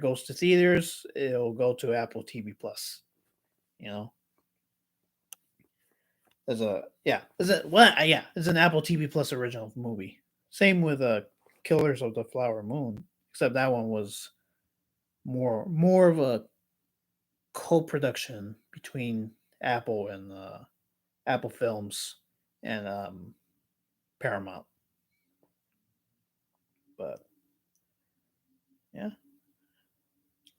goes to theaters, it'll go to Apple TV Plus. You know, as a yeah, is it what? Yeah, it's an Apple TV Plus original movie. Same with Killers of the Flower Moon, except that one was more of a co-production between Apple and Apple Films and Paramount. But yeah,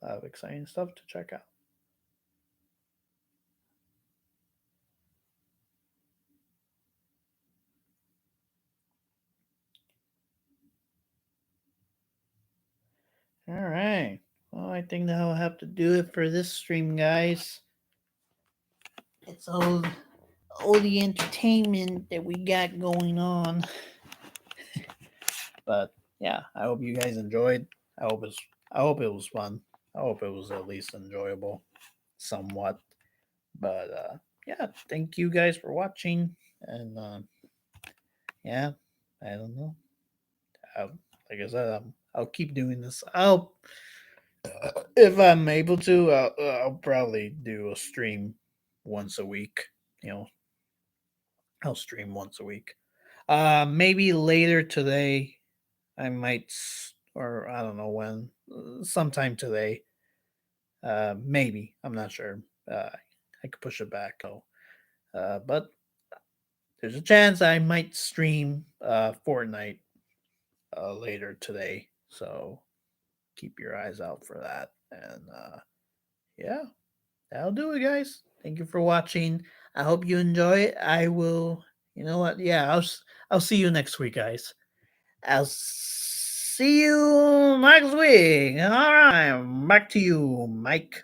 a lot of exciting stuff to check out. All right. Well, I think that'll have to do it for this stream, guys. It's all the entertainment that we got going on. But yeah, I hope you guys enjoyed. I hope it's I hope it was fun. I hope it was at least enjoyable, somewhat. But yeah, thank you guys for watching. And yeah, I don't know. I, like I said, I'll keep doing this. If I'm able to, I'll probably do a stream once a week. You know, I'll stream once a week. Maybe later today, I might, or I don't know when, sometime today. Maybe I'm not sure. I could push it back. So, but there's a chance I might stream Fortnite later today. So keep your eyes out for that. And yeah, that'll do it, guys. Thank you for watching. I hope you enjoy it. I will. You know what? Yeah, I'll see you next week, guys. I'll see you next week. All right, back to you, Mike.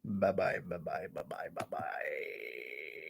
Bye bye. Bye bye. Bye bye. Bye bye.